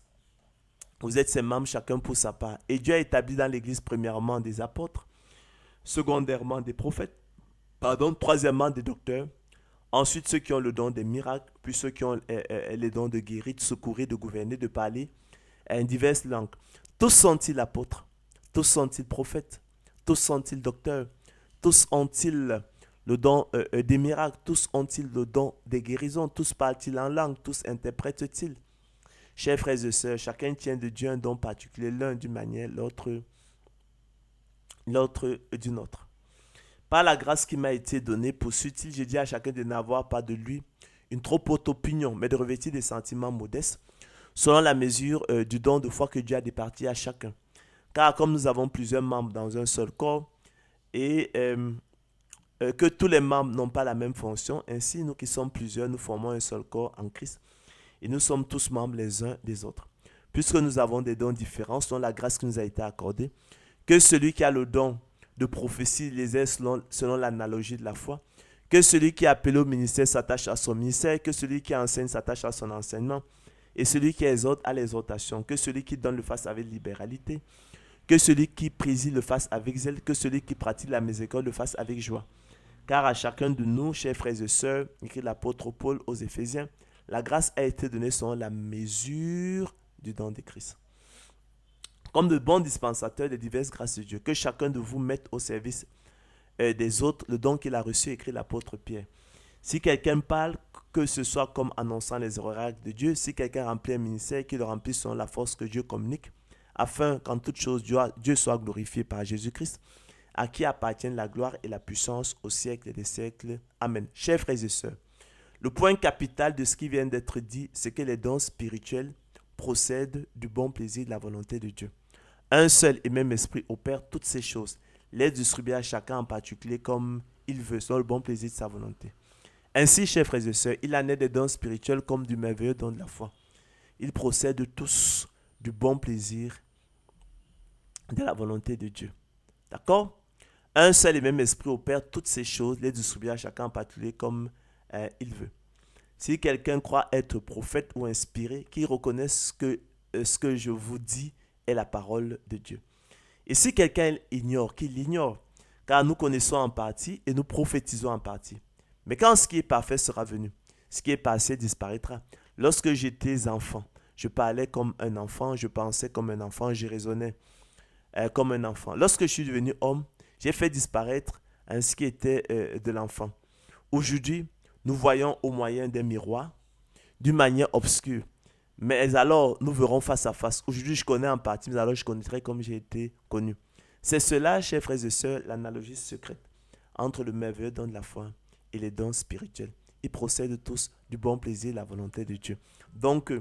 vous êtes ses membres, chacun pour sa part. Et Dieu a établi dans l'Église premièrement des apôtres, secondairement des prophètes, troisièmement des docteurs, ensuite ceux qui ont le don des miracles, puis ceux qui ont les dons de guérir, de secourir, de gouverner, de parler en diverses langues. Tous sont-ils apôtres, tous sont-ils prophètes, tous sont-ils docteurs, tous ont-ils le don des miracles, tous ont-ils le don des guérisons, tous parlent-ils en langue, tous interprètent-ils. Chers frères et sœurs, chacun tient de Dieu un don particulier, l'un d'une manière, l'autre d'une autre. Par la grâce qui m'a été donnée, poursuit-il, je dis à chacun de n'avoir pas de lui une trop haute opinion, mais de revêtir des sentiments modestes, selon la mesure du don de foi que Dieu a départi à chacun. Car comme nous avons plusieurs membres dans un seul corps, et que tous les membres n'ont pas la même fonction, ainsi nous qui sommes plusieurs, nous formons un seul corps en Christ, et nous sommes tous membres les uns des autres. Puisque nous avons des dons différents selon la grâce qui nous a été accordée, que celui qui a le don de prophétie les ait selon l'analogie de la foi, que celui qui est appelé au ministère s'attache à son ministère, que celui qui enseigne s'attache à son enseignement, et celui qui exhorte à l'exhortation, que celui qui donne le fasse avec libéralité, que celui qui préside le fasse avec zèle, que celui qui pratique la miséricorde le fasse avec joie. Car à chacun de nous, chers frères et sœurs, écrit l'apôtre Paul aux Éphésiens, la grâce a été donnée selon la mesure du don de Christ. Comme de bons dispensateurs des diverses grâces de Dieu, que chacun de vous mette au service des autres le don qu'il a reçu, écrit l'apôtre Pierre. Si quelqu'un parle, que ce soit comme annonçant les oracles de Dieu, si quelqu'un remplit un ministère, qu'il le remplisse selon la force que Dieu communique, afin qu'en toute chose Dieu soit glorifié par Jésus-Christ, à qui appartiennent la gloire et la puissance au siècle des siècles. Amen. Chers frères et sœurs, le point capital de ce qui vient d'être dit, c'est que les dons spirituels procèdent du bon plaisir de la volonté de Dieu. Un seul et même esprit opère toutes ces choses, les distribue à chacun en particulier comme il veut, selon le bon plaisir de sa volonté. Ainsi, chers frères et sœurs, il en est des dons spirituels comme du merveilleux don de la foi. Ils procèdent tous du bon plaisir de la volonté de Dieu. D'accord? Un seul et même esprit opère toutes ces choses, les distribue à chacun en particulier comme il veut. Si quelqu'un croit être prophète ou inspiré, qu'il reconnaisse que ce que je vous dis est la parole de Dieu. Et si quelqu'un ignore, qu'il l'ignore, car nous connaissons en partie et nous prophétisons en partie. Mais quand ce qui est parfait sera venu, ce qui est passé disparaîtra. Lorsque j'étais enfant, je parlais comme un enfant, je pensais comme un enfant, je raisonnais comme un enfant. Lorsque je suis devenu homme, j'ai fait disparaître ce qui était de l'enfant. Aujourd'hui, nous voyons au moyen d'un miroir, d'une manière obscure. Mais alors, nous verrons face à face. Aujourd'hui, je connais en partie, mais alors je connaîtrai comme j'ai été connu. C'est cela, chers frères et sœurs, l'analogie secrète entre le merveilleux don de la foi et les dons spirituels. Ils procèdent tous du bon plaisir et la volonté de Dieu. Donc,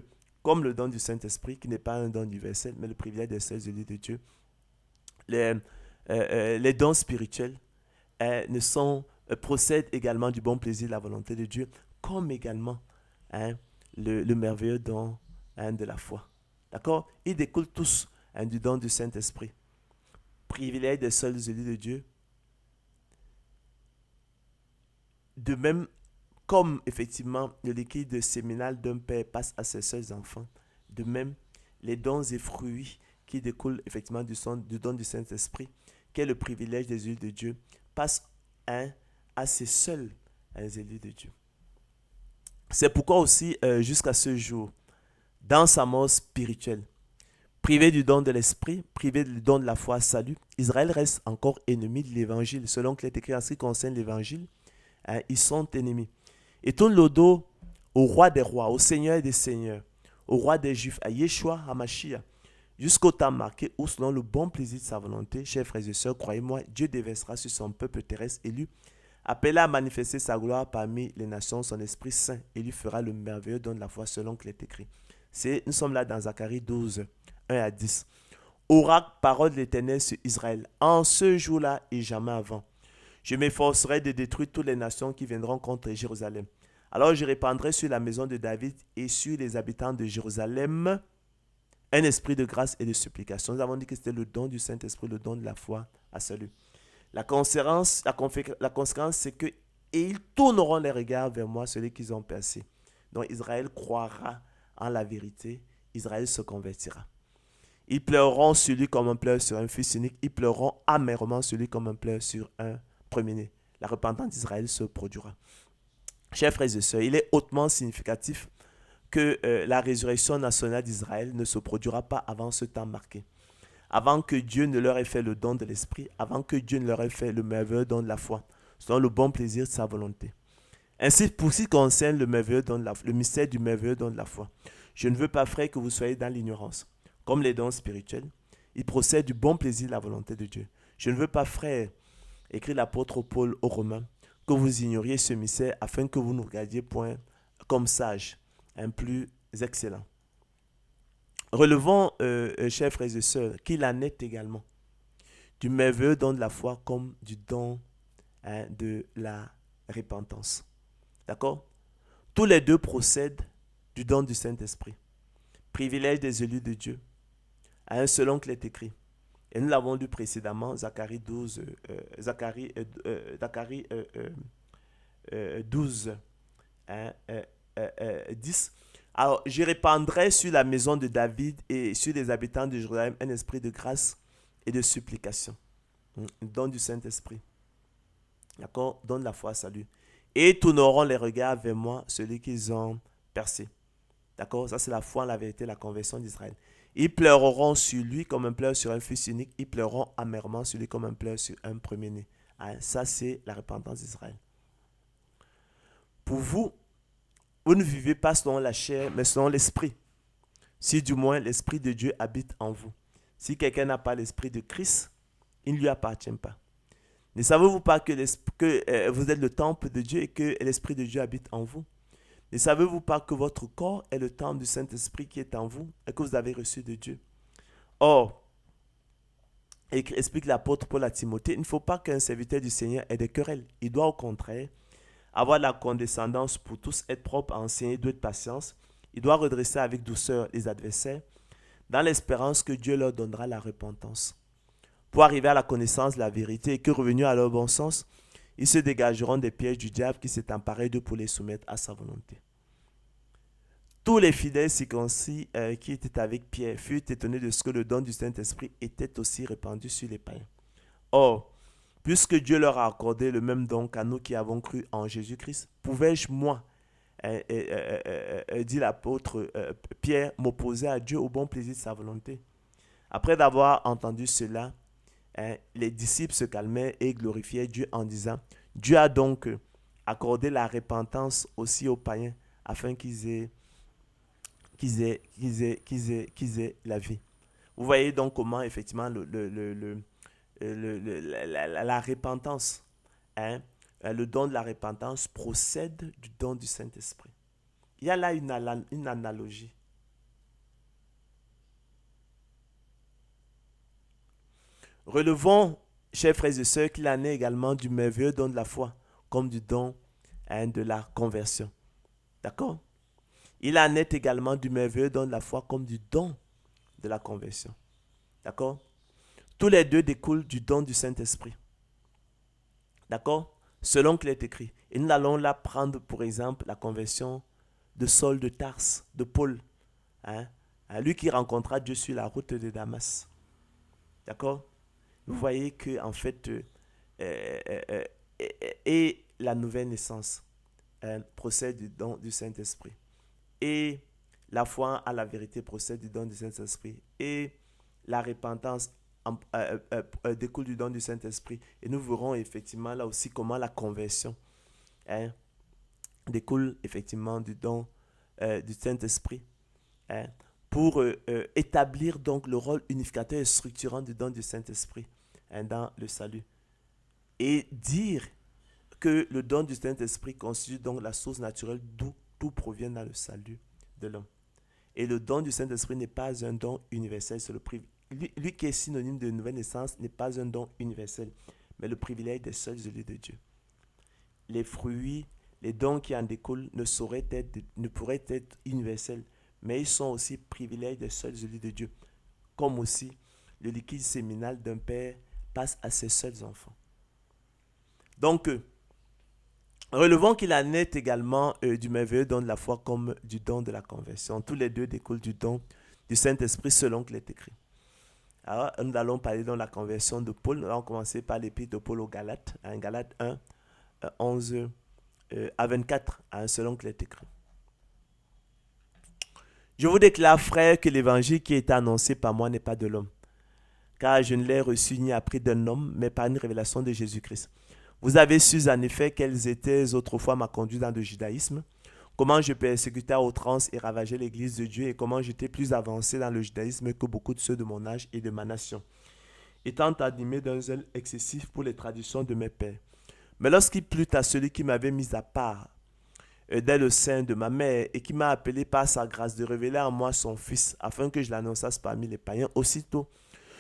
comme le don du Saint-Esprit, qui n'est pas un don universel, mais le privilège des seuls élus de Dieu, les dons spirituels procèdent également du bon plaisir et la volonté de Dieu, comme également le merveilleux don de la foi. D'accord? Ils découlent tous du don du Saint-Esprit. Privilège des seuls élus de Dieu. De même comme effectivement le liquide séminal d'un père passe à ses seuls enfants, de même, les dons et fruits qui découlent effectivement du don du Saint-Esprit, qui est le privilège des élus de Dieu, passent à ses seuls élus de Dieu. C'est pourquoi aussi, jusqu'à ce jour, dans sa mort spirituelle, privé du don de l'esprit, privé du don de la foi, salut, Israël reste encore ennemi de l'évangile. Selon qu'il est écrit en ce qui concerne l'évangile, ils sont ennemis. Et tourne le dos au roi des rois, au seigneur des seigneurs, au roi des juifs, à Yeshua HaMashiach, jusqu'au temps marqué où, selon le bon plaisir de sa volonté, chers frères et sœurs, croyez-moi, Dieu déversera sur son peuple terrestre élu, appelé à manifester sa gloire parmi les nations, son Esprit Saint, et lui fera le merveilleux don de la foi selon qu'il est écrit. Nous sommes là dans Zacharie 12, 1 à 10. Oracle, parole de l'Éternel sur Israël, en ce jour-là et jamais avant. Je m'efforcerai de détruire toutes les nations qui viendront contre Jérusalem. Alors je répandrai sur la maison de David et sur les habitants de Jérusalem un esprit de grâce et de supplication. Nous avons dit que c'était le don du Saint-Esprit, le don de la foi à salut. La conséquence, c'est que et ils tourneront les regards vers moi, celui qu'ils ont percé. Donc Israël croira en la vérité, Israël se convertira. Ils pleureront sur lui comme on pleure sur un fils unique, ils pleureront amèrement sur lui comme on pleure sur un premier-né. La repentance d'Israël se produira. Chers frères et sœurs, il est hautement significatif que la résurrection nationale d'Israël ne se produira pas avant ce temps marqué. Avant que Dieu ne leur ait fait le don de l'esprit, avant que Dieu ne leur ait fait le merveilleux don de la foi, selon le bon plaisir de sa volonté. Ainsi, pour ce qui concerne le mystère du merveilleux don de la foi, je ne veux pas, frère, que vous soyez dans l'ignorance. Comme les dons spirituels, ils procèdent du bon plaisir de la volonté de Dieu. Je ne veux pas, frère, écrit l'apôtre Paul aux Romains, que vous ignoriez ce mystère afin que vous ne regardiez point comme sages, un plus excellent. Relevons, chers frères et sœurs, qu'il en est également du merveilleux don de la foi comme du don de la repentance. D'accord? Tous les deux procèdent du don du Saint-Esprit. Privilège des élus de Dieu, selon qu'il est écrit. Et nous l'avons lu précédemment, Zacharie 12, 10. Alors, je répandrai sur la maison de David et sur les habitants de Jérusalem un esprit de grâce et de supplication. Don du Saint-Esprit. D'accord? Don de la foi, salut. Et tourneront les regards vers moi, celui qu'ils ont percé. D'accord? Ça, c'est la foi en la vérité, la conversion d'Israël. Ils pleureront sur lui comme un pleure sur un fils unique. Ils pleureront amèrement sur lui comme un pleure sur un premier-né. Ça, c'est la repentance d'Israël. Pour vous, vous ne vivez pas selon la chair, mais selon l'esprit. Si du moins l'esprit de Dieu habite en vous. Si quelqu'un n'a pas l'esprit de Christ, il ne lui appartient pas. Ne savez-vous pas que vous êtes le temple de Dieu et que l'esprit de Dieu habite en vous? Ne savez-vous pas que votre corps est le temple du Saint-Esprit qui est en vous et que vous avez reçu de Dieu? Or, explique l'apôtre Paul à Timothée, il ne faut pas qu'un serviteur du Seigneur ait des querelles. Il doit au contraire avoir la condescendance pour tous, être propre à enseigner, doué de patience. Il doit redresser avec douceur les adversaires dans l'espérance que Dieu leur donnera la repentance. Pour arriver à la connaissance de la vérité et que revenus à leur bon sens, ils se dégageront des pièges du diable qui s'est emparé d'eux pour les soumettre à sa volonté. Tous les fidèles circoncis qui étaient avec Pierre furent étonnés de ce que le don du Saint-Esprit était aussi répandu sur les païens. Or, puisque Dieu leur a accordé le même don qu'à nous qui avons cru en Jésus-Christ, pouvais-je, moi, dit l'apôtre Pierre, m'opposer à Dieu au bon plaisir de sa volonté? Après d'avoir entendu cela, les disciples se calmaient et glorifiaient Dieu en disant, Dieu a donc accordé la repentance aussi aux païens afin qu'ils aient la vie. Vous voyez donc comment effectivement la repentance, le don de la repentance procède du don du Saint-Esprit. Il y a là une analogie. Relevons, chers frères et sœurs, qu'il en est également du merveilleux don de la foi, comme du don de la conversion. D'accord? Il en est également du merveilleux don de la foi, comme du don de la conversion. D'accord? Tous les deux découlent du don du Saint-Esprit. D'accord? selon qu'il est écrit. Et nous allons là prendre pour exemple la conversion de Saul de Tarse, de Paul, hein, lui qui rencontra Dieu sur la route de Damas. D'accord? Vous voyez que en fait, et la nouvelle naissance procède du don du Saint-Esprit. Et la foi à la vérité procède du don du Saint-Esprit. Et la repentance découle du don du Saint-Esprit. Et nous verrons effectivement là aussi comment la conversion découle effectivement du don du Saint-Esprit. Pour établir donc le rôle unificateur et structurant du don du Saint-Esprit dans le salut. Et dire que le don du Saint-Esprit constitue donc la source naturelle d'où tout provient dans le salut de l'homme. Et le don du Saint-Esprit n'est pas un don universel, c'est le privilège. Lui qui est synonyme de nouvelle naissance n'est pas un don universel, mais le privilège des seuls élus de Dieu. Les fruits, les dons qui en découlent ne pourraient être universels, mais ils sont aussi privilèges des seuls élus de Dieu. Comme aussi, le liquide séminal d'un père passe à ses seuls enfants. Donc, relevons qu'il en est également du merveilleux don de la foi comme du don de la conversion. Tous les deux découlent du don du Saint-Esprit selon qu'il est écrit. Alors, nous allons parler de la conversion de Paul. Nous allons commencer par l'épître de Paul aux Galates, Galates 1, 11 à 24, selon qu'il est écrit. Je vous déclare, frères, que l'évangile qui est annoncé par moi n'est pas de l'homme, car je ne l'ai reçu ni appris d'un homme, mais par une révélation de Jésus-Christ. Vous avez su en effet quelles étaient autrefois ma conduite dans le judaïsme, comment je persécutais à outrance et ravageais l'église de Dieu, et comment j'étais plus avancé dans le judaïsme que beaucoup de ceux de mon âge et de ma nation, étant animé d'un zèle excessif pour les traditions de mes pères. Mais lorsqu'il plut à celui qui m'avait mis à part dès le sein de ma mère et qui m'a appelé par sa grâce de révéler en moi son Fils, afin que je l'annonçasse parmi les païens, aussitôt,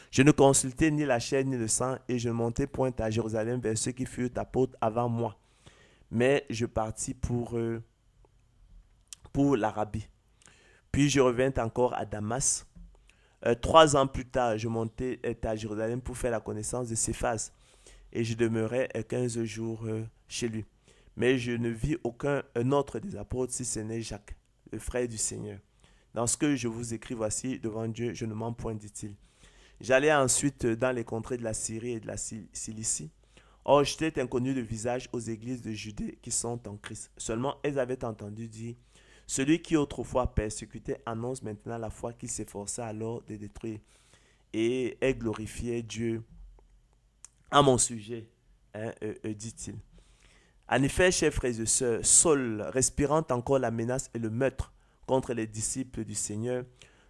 je ne consultai ni la chair ni le sang, et je ne montai point à Jérusalem vers ceux qui furent apôtres avant moi. Mais je partis pour l'Arabie. Puis je revins encore à Damas. 3 ans plus tard, je montai à Jérusalem pour faire la connaissance de Céphas, et je demeurai 15 jours chez lui. Mais je ne vis aucun autre des apôtres, si ce n'est Jacques, le frère du Seigneur. Dans ce que je vous écris, voici, devant Dieu, je ne mens point, dit-il. J'allais ensuite dans les contrées de la Syrie et de la Cilicie. Or, j'étais inconnu de visage aux églises de Judée qui sont en Christ. Seulement, elles avaient entendu dire, celui qui autrefois persécutait annonce maintenant la foi qu'il s'efforça alors de détruire. Et elle glorifiait Dieu à mon sujet, dit-il. En effet, chers frères et sœurs, Saul, respirant encore la menace et le meurtre contre les disciples du Seigneur,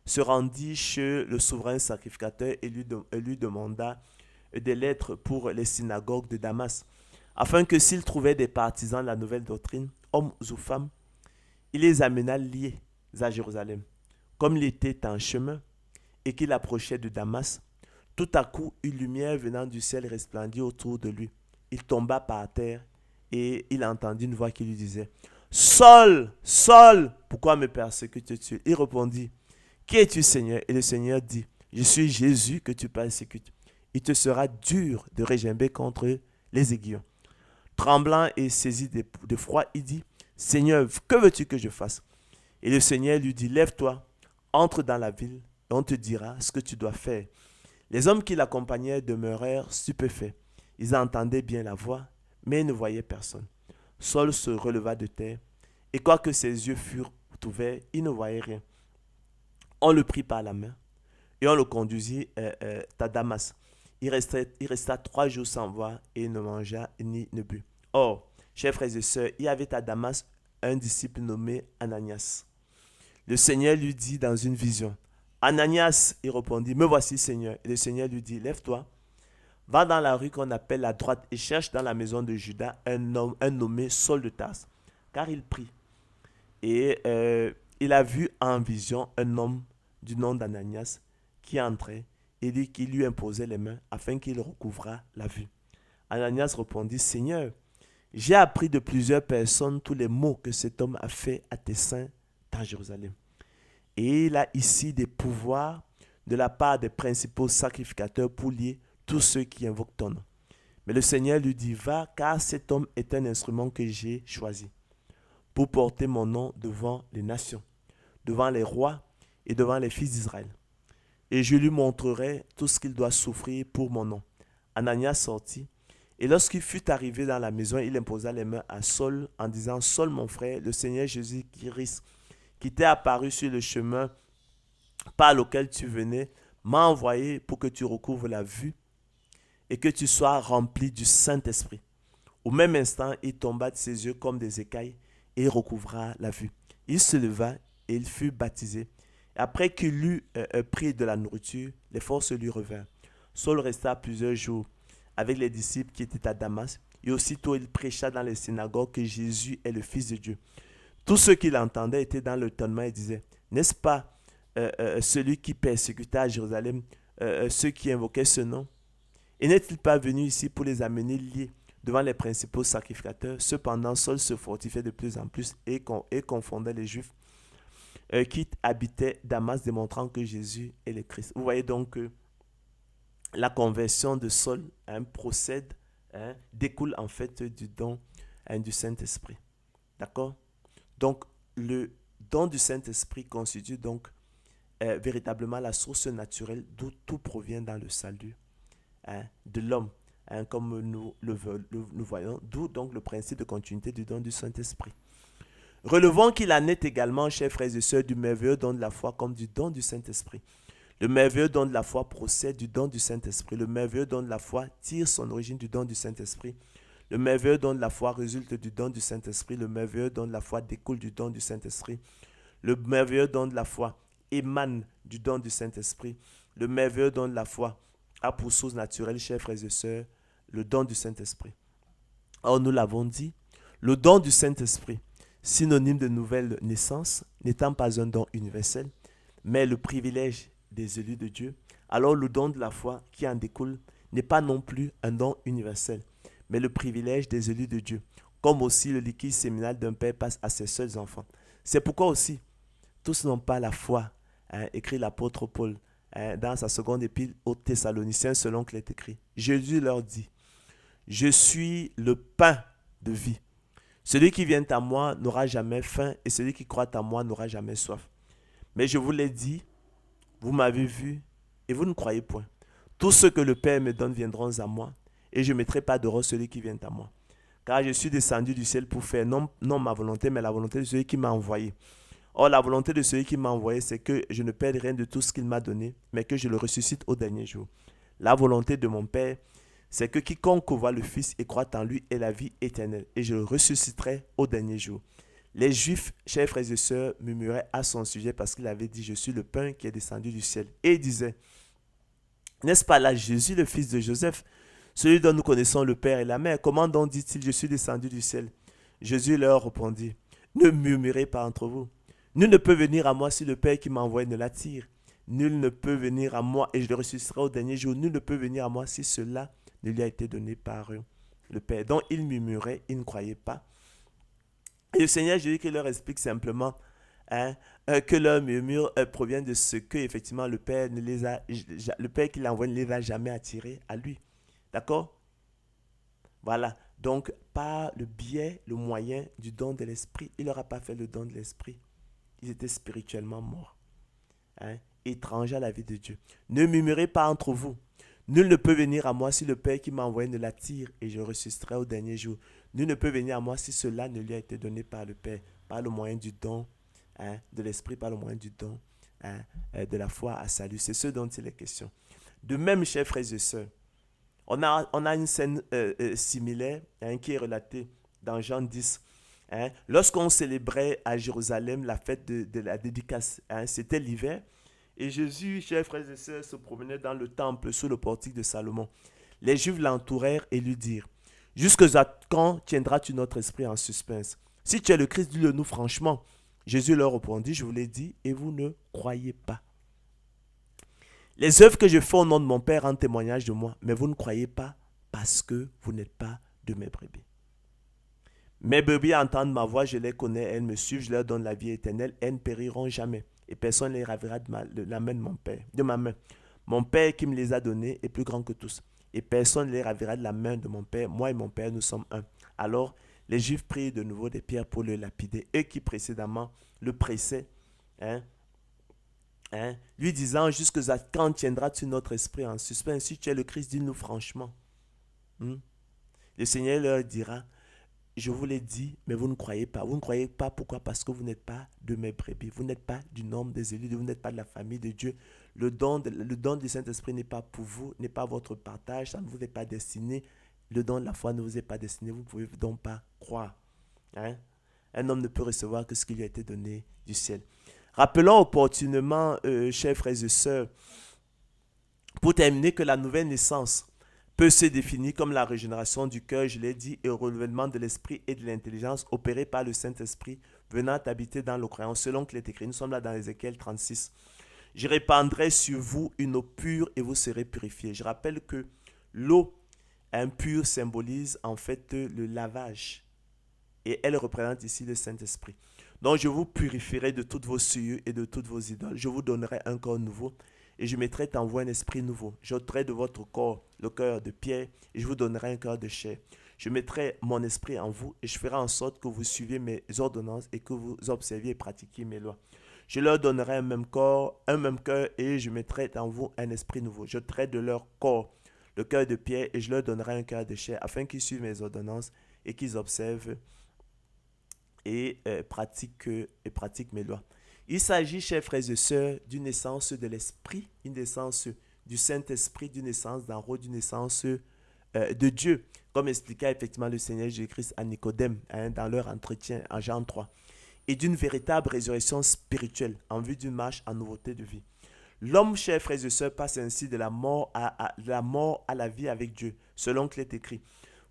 se rendit chez le souverain sacrificateur et lui demanda des lettres pour les synagogues de Damas, afin que s'il trouvait des partisans de la nouvelle doctrine, hommes ou femmes, il les amena liés à Jérusalem. Comme il était en chemin et qu'il approchait de Damas, tout à coup, une lumière venant du ciel resplendit autour de lui. Il tomba par terre et il entendit une voix qui lui disait, « Saul, Saul, pourquoi me persécutes-tu » Il répondit, « Qui es-tu, Seigneur ?» Et le Seigneur dit, « Je suis Jésus que tu persécutes. Il te sera dur de regimber contre les aiguillons. » Tremblant et saisi de froid, il dit, « Seigneur, que veux-tu que je fasse ?» Et le Seigneur lui dit, « Lève-toi, entre dans la ville, et on te dira ce que tu dois faire. » Les hommes qui l'accompagnaient demeurèrent stupéfaits. Ils entendaient bien la voix, mais ils ne voyaient personne. Saul se releva de terre, et quoique ses yeux furent ouverts, il ne voyait rien. On le prit par la main, et on le conduisit à Damas. Il resta 3 jours sans voir, et il ne mangea ni ne but. Or, chers frères et sœurs, il y avait à Damas un disciple nommé Ananias. Le Seigneur lui dit dans une vision, « Ananias !» Il répondit, « Me voici, Seigneur. » Et le Seigneur lui dit, « Lève-toi, va dans la rue qu'on appelle la droite et cherche dans la maison de Judas un nommé Saul de Tarse. » Car il prie. Et il a vu en vision un homme du nom d'Ananias qui entrait et qui lui imposait les mains afin qu'il recouvrât la vue. Ananias répondit, « Seigneur, j'ai appris de plusieurs personnes tous les maux que cet homme a fait à tes saints dans Jérusalem. Et il a ici des pouvoirs de la part des principaux sacrificateurs pour lier tous ceux qui invoquent ton nom. Mais le Seigneur lui dit, va, car cet homme est un instrument que j'ai choisi pour porter mon nom devant les nations, devant les rois et devant les fils d'Israël. Et je lui montrerai tout ce qu'il doit souffrir pour mon nom. Ananias sortit, et lorsqu'il fut arrivé dans la maison, il imposa les mains à Saul en disant, Saul mon frère, le Seigneur Jésus-Christ, qui t'est apparu sur le chemin par lequel tu venais, m'a envoyé pour que tu recouvres la vue et que tu sois rempli du Saint-Esprit. Au même instant, il tomba de ses yeux comme des écailles et recouvra la vue. Il se leva et il fut baptisé. Après qu'il eut pris de la nourriture, les forces lui revinrent. Saul resta plusieurs jours avec les disciples qui étaient à Damas, et aussitôt il prêcha dans les synagogues que Jésus est le Fils de Dieu. Tous ceux qui l'entendaient étaient dans l'étonnement et disaient, n'est-ce pas celui qui persécutait à Jérusalem ceux qui invoquaient ce nom? Et n'est-il pas venu ici pour les amener liés devant les principaux sacrificateurs? Cependant, Saul se fortifiait de plus en plus et confondait les Juifs qui habitaient Damas, démontrant que Jésus est le Christ. Vous voyez donc que la conversion de Saul procède, découle en fait du don du Saint-Esprit. D'accord? Donc, le don du Saint-Esprit constitue donc véritablement la source naturelle d'où tout provient dans le salut de l'homme, comme nous le voyons, d'où donc le principe de continuité du don du Saint-Esprit. Relevons qu'il en est également, chers frères et sœurs, du merveilleux don de la foi comme du don du Saint-Esprit. Le merveilleux don de la foi procède du don du Saint-Esprit. Le merveilleux don de la foi tire son origine du don du Saint-Esprit. Le merveilleux don de la foi résulte du don du Saint-Esprit. Le merveilleux don de la foi découle du don du Saint-Esprit. Le merveilleux don de la foi émane du don du Saint-Esprit. Le merveilleux don de la foi a pour source naturelle, chers frères et sœurs, le don du Saint-Esprit. Or, nous l'avons dit, le don du Saint-Esprit, synonyme de nouvelle naissance, n'étant pas un don universel, mais le privilège des élus de Dieu, alors le don de la foi qui en découle n'est pas non plus un don universel, mais le privilège des élus de Dieu, comme aussi le liquide séminal d'un père passe à ses seuls enfants. C'est pourquoi aussi, tous n'ont pas la foi, écrit l'apôtre Paul dans sa seconde épître aux Thessaloniciens, selon qu'il est écrit. Jésus leur dit, je suis le pain de vie. Celui qui vient à moi n'aura jamais faim et celui qui croit à moi n'aura jamais soif. Mais je vous l'ai dit, vous m'avez vu et vous ne croyez point. Tous ceux que le Père me donne viendront à moi et je ne mettrai pas dehors celui qui vient à moi. Car je suis descendu du ciel pour faire non ma volonté, mais la volonté de celui qui m'a envoyé. Or, la volonté de celui qui m'a envoyé, c'est que je ne perde rien de tout ce qu'il m'a donné, mais que je le ressuscite au dernier jour. La volonté de mon Père, c'est que quiconque voit le Fils et croit en lui ait la vie éternelle, et je le ressusciterai au dernier jour. Les Juifs, chers frères et sœurs, murmuraient à son sujet parce qu'il avait dit, je suis le pain qui est descendu du ciel. Et ils disaient, n'est-ce pas là Jésus, le fils de Joseph, celui dont nous connaissons le Père et la Mère? Comment donc dit-il, je suis descendu du ciel? Jésus leur répondit, ne murmurez pas entre vous. Nul ne peut venir à moi si le Père qui m'a envoyé ne l'attire. Nul ne peut venir à moi et je le ressusciterai au dernier jour. Nul ne peut venir à moi si cela ne lui a été donné par le Père. Donc ils murmuraient, ils ne croyaient pas. Et le Seigneur Jésus qui leur explique simplement que leur murmure provient de ce que effectivement le Père qui l'a envoyé ne les a jamais attirés à lui. D'accord? Voilà. Donc par le biais, le moyen du don de l'Esprit, il ne leur a pas fait le don de l'Esprit. Ils étaient spirituellement morts, étrangers à la vie de Dieu. Ne murmurez pas entre vous. Nul ne peut venir à moi si le Père qui m'a envoyé ne l'attire et je ressusciterai au dernier jour. Nul ne peut venir à moi si cela ne lui a été donné par le Père, par le moyen du don de l'Esprit, par le moyen du don de la foi à salut. C'est ce dont il est question. De même, chers frères et sœurs, on a une scène similaire qui est relatée dans Jean 10. Lorsqu'on célébrait à Jérusalem la fête de la dédicace, c'était l'hiver, et Jésus, chers frères et sœurs, se promenait dans le temple sous le portique de Salomon. Les Juifs l'entourèrent et lui dirent, « Jusqu'à quand tiendras-tu notre esprit en suspense? Si tu es le Christ, dis-le nous franchement. » Jésus leur répondit, « Je vous l'ai dit, et vous ne croyez pas. Les œuvres que je fais au nom de mon Père rendent témoignage de moi, mais vous ne croyez pas parce que vous n'êtes pas de mes brebis. Mes brebis entendent ma voix, je les connais, elles me suivent, je leur donne la vie éternelle, elles ne périront jamais. Et personne ne les ravira de la main de mon Père, de ma main. Mon Père qui me les a donnés est plus grand que tous. et personne ne les ravira de la main de mon Père. Moi et mon Père, nous sommes un. » Alors, les Juifs prirent de nouveau des pierres pour le lapider, eux qui précédemment le pressaient, hein, lui disant: « Jusqu'à quand tiendras-tu notre esprit en suspens? Si tu es le Christ, dis-nous franchement. » Le Seigneur leur dira: « Je vous l'ai dit, mais vous ne croyez pas. Vous ne croyez pas, pourquoi? Parce que vous n'êtes pas de mes brebis. Vous n'êtes pas du nombre des élus, vous n'êtes pas de la famille de Dieu. Le don du Saint-Esprit n'est pas pour vous, n'est pas votre partage, ça ne vous est pas destiné. Le don de la foi ne vous est pas destiné, vous ne pouvez donc pas croire. » Un homme ne peut recevoir que ce qui lui a été donné du ciel. Rappelons opportunément, chers frères et sœurs, pour terminer, que la nouvelle naissance peut se définir comme la régénération du cœur, je l'ai dit, et le renouvellement de l'esprit et de l'intelligence opéré par le Saint-Esprit venant habiter dans le croyant, selon qu'il est écrit. Nous sommes là dans Ézéchiel 36. « Je répandrai sur vous une eau pure et vous serez purifiés. » Je rappelle que l'eau impure symbolise en fait le lavage. Et elle représente ici le Saint-Esprit. Donc je vous purifierai de toutes vos souillures et de toutes vos idoles. Je vous donnerai un corps nouveau et je mettrai en vous un esprit nouveau. J'ôterai de votre corps le cœur de pierre et je vous donnerai un cœur de chair. Je mettrai mon esprit en vous et je ferai en sorte que vous suiviez mes ordonnances et que vous observiez et pratiquiez mes lois. Je leur donnerai un même corps, un même cœur et je mettrai en vous un esprit nouveau. J'ôterai de leur corps le cœur de pierre et je leur donnerai un cœur de chair afin qu'ils suivent mes ordonnances et qu'ils observent et pratiquent mes lois. Il s'agit, chers frères et sœurs, d'une naissance de l'Esprit, une naissance du Saint-Esprit, d'une naissance d'en haut, d'une naissance de Dieu, comme expliquait effectivement le Seigneur Jésus-Christ à Nicodème dans leur entretien en Jean 3, et d'une véritable résurrection spirituelle en vue d'une marche en nouveauté de vie. L'homme, chers frères et sœurs, passe ainsi de la mort à la vie avec Dieu, selon qu'il est écrit.